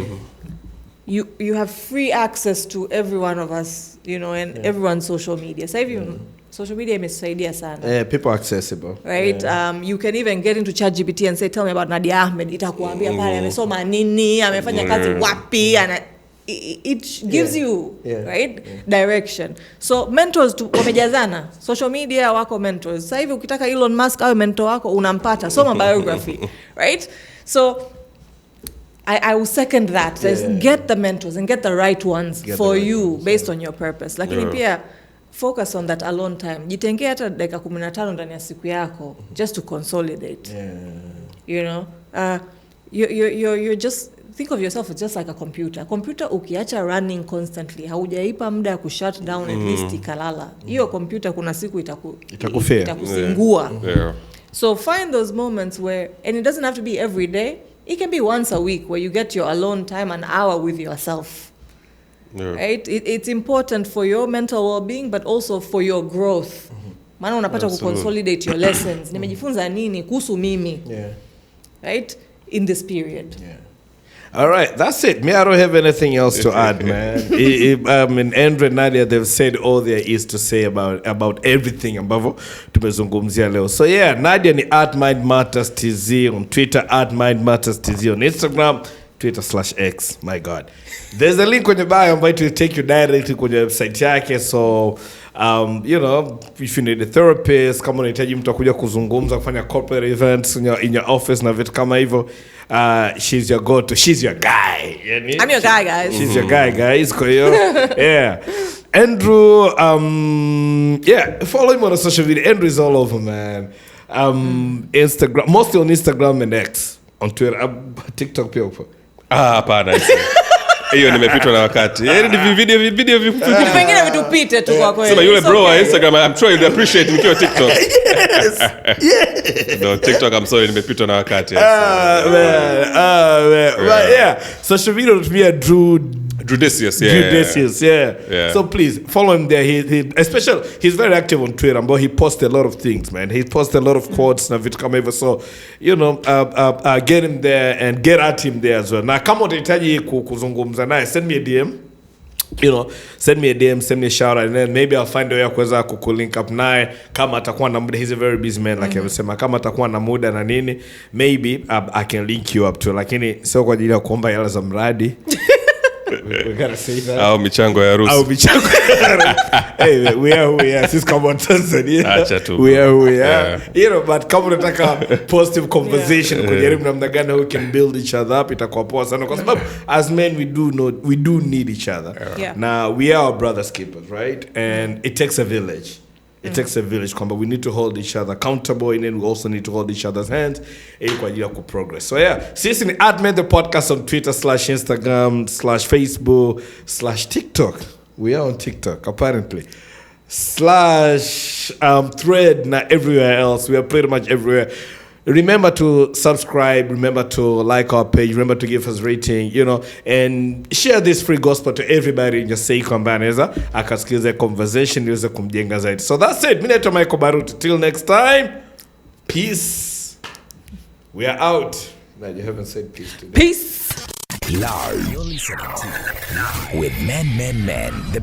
You have free access to every one of us, and everyone's social media. Sasa hivi social media imesaidia sana. People accessible. Right? You can even get into ChatGPT and say, tell me about Nadia Ahmed. Itakuambia pale amesoma nini, amefanya kazi wapi, and it gives you right direction. So mentors wamejazana. Social media wako mentors. Sasa hivi ukitaka Elon Musk awe mentor wako unampata. Soma biography, right? So I will second that. Get the mentors and get the right ones for you based on your purpose. Lakini pia focus on that alone time. Jitengee hata dakika 15 ndani ya siku yako just to consolidate. You're just think of yourself as just like a computer. Computer ukiacha running constantly, haujaipa muda ya kushut down at least ikalala. Hiyo computer kuna siku itakusingua. So find those moments where, and it doesn't have to be every day. It can be once a week where you get your alone time, an hour with yourself. Right? It's important for your mental well-being, but also for your growth. Maana unapata kuconsolidate your lessons. Nimejifunza nini kuhusu mimi? Right? In this period. All right, that's it. Me, I don't have anything else to add, man. I mean, Andrew and Nadia, they've said all there is to say about everything ambavyo tumezungumzia leo. So yeah, Nadia ni @mindmatterstz on Twitter, @mindmatterstz on Instagram, Twitter/X. My God, there's a link kwenye bio ambayo it will take you directly kwenye website yake. So you know, if you need a therapist, kama unahitaji mtu akuja kuzungumza, kufanya corporate events in your office na vitu kama hivyo, she's your go-to, she's your guy. I'm your guy, guys. She's your guy, guys. Kwa hiyo, yeah. Andrew, yeah, follow him on the social media. Andrew is all over, man. Instagram, mostly on Instagram and X. On Twitter, TikTok pia upo. Hapana. Hiyo nimepitwa na wakati. Yaani video Pengine vitupite tu kwa kweli. Sema yule bro wa Instagram, I'm sure you'll appreciate nikiwa TikTok. Yes. No, TikTok, I'm sorry, nimepitwa na wakati. Man. But yeah, social media would be a Judicious, yeah. So please follow him there. He especially he's very active on Twitter, but he posts a lot of things, man. He posts a lot of quotes na vitu kama hivyo. So you know, get him there and get at him there as well. Na kama utahitaji kuzungumza naye, send me a DM. You know, send me a DM, send me a shout out, and then maybe I'll find a way ya kuweza kukulink up naye kama atakuwa na muda. He's a very busy man, like amesema. Kama atakuwa na muda na nini, maybe I can link you up to. Lakini sio kwa ajili ya kuomba hela za mradi. We gotta say that. Au michango ya harusi. Hey, we are who we are. Since come on Tanzania. Acha tu. We are who we are. Yeah. You know, but kama unataka positive conversation, kujaribu namna gani we can build each other up, itakuwa poa sana kwa sababu as men we do need each other. Yeah. Now we are our brothers keepers, right? And it takes a village. It takes a village, but we need to hold each other accountable, and then we also need to hold each other's hands kwa ajili ya progress. So yeah, sisi ni @mentorpodcast on Twitter /Instagram /Facebook /TikTok. We are on TikTok apparently. /Thread na everywhere else. We are pretty much everywhere. Remember to subscribe, remember to like our page, remember to give us rating, you know, and share this free gospel to everybody in your say kwamba anaweza akasikiliza conversation iweze kumjenga zaidi. So that's it. Mimi naitwa Michael Baruti. Till next time. Peace. We are out. No, you haven't said peace today. Peace. You're listening to with men, the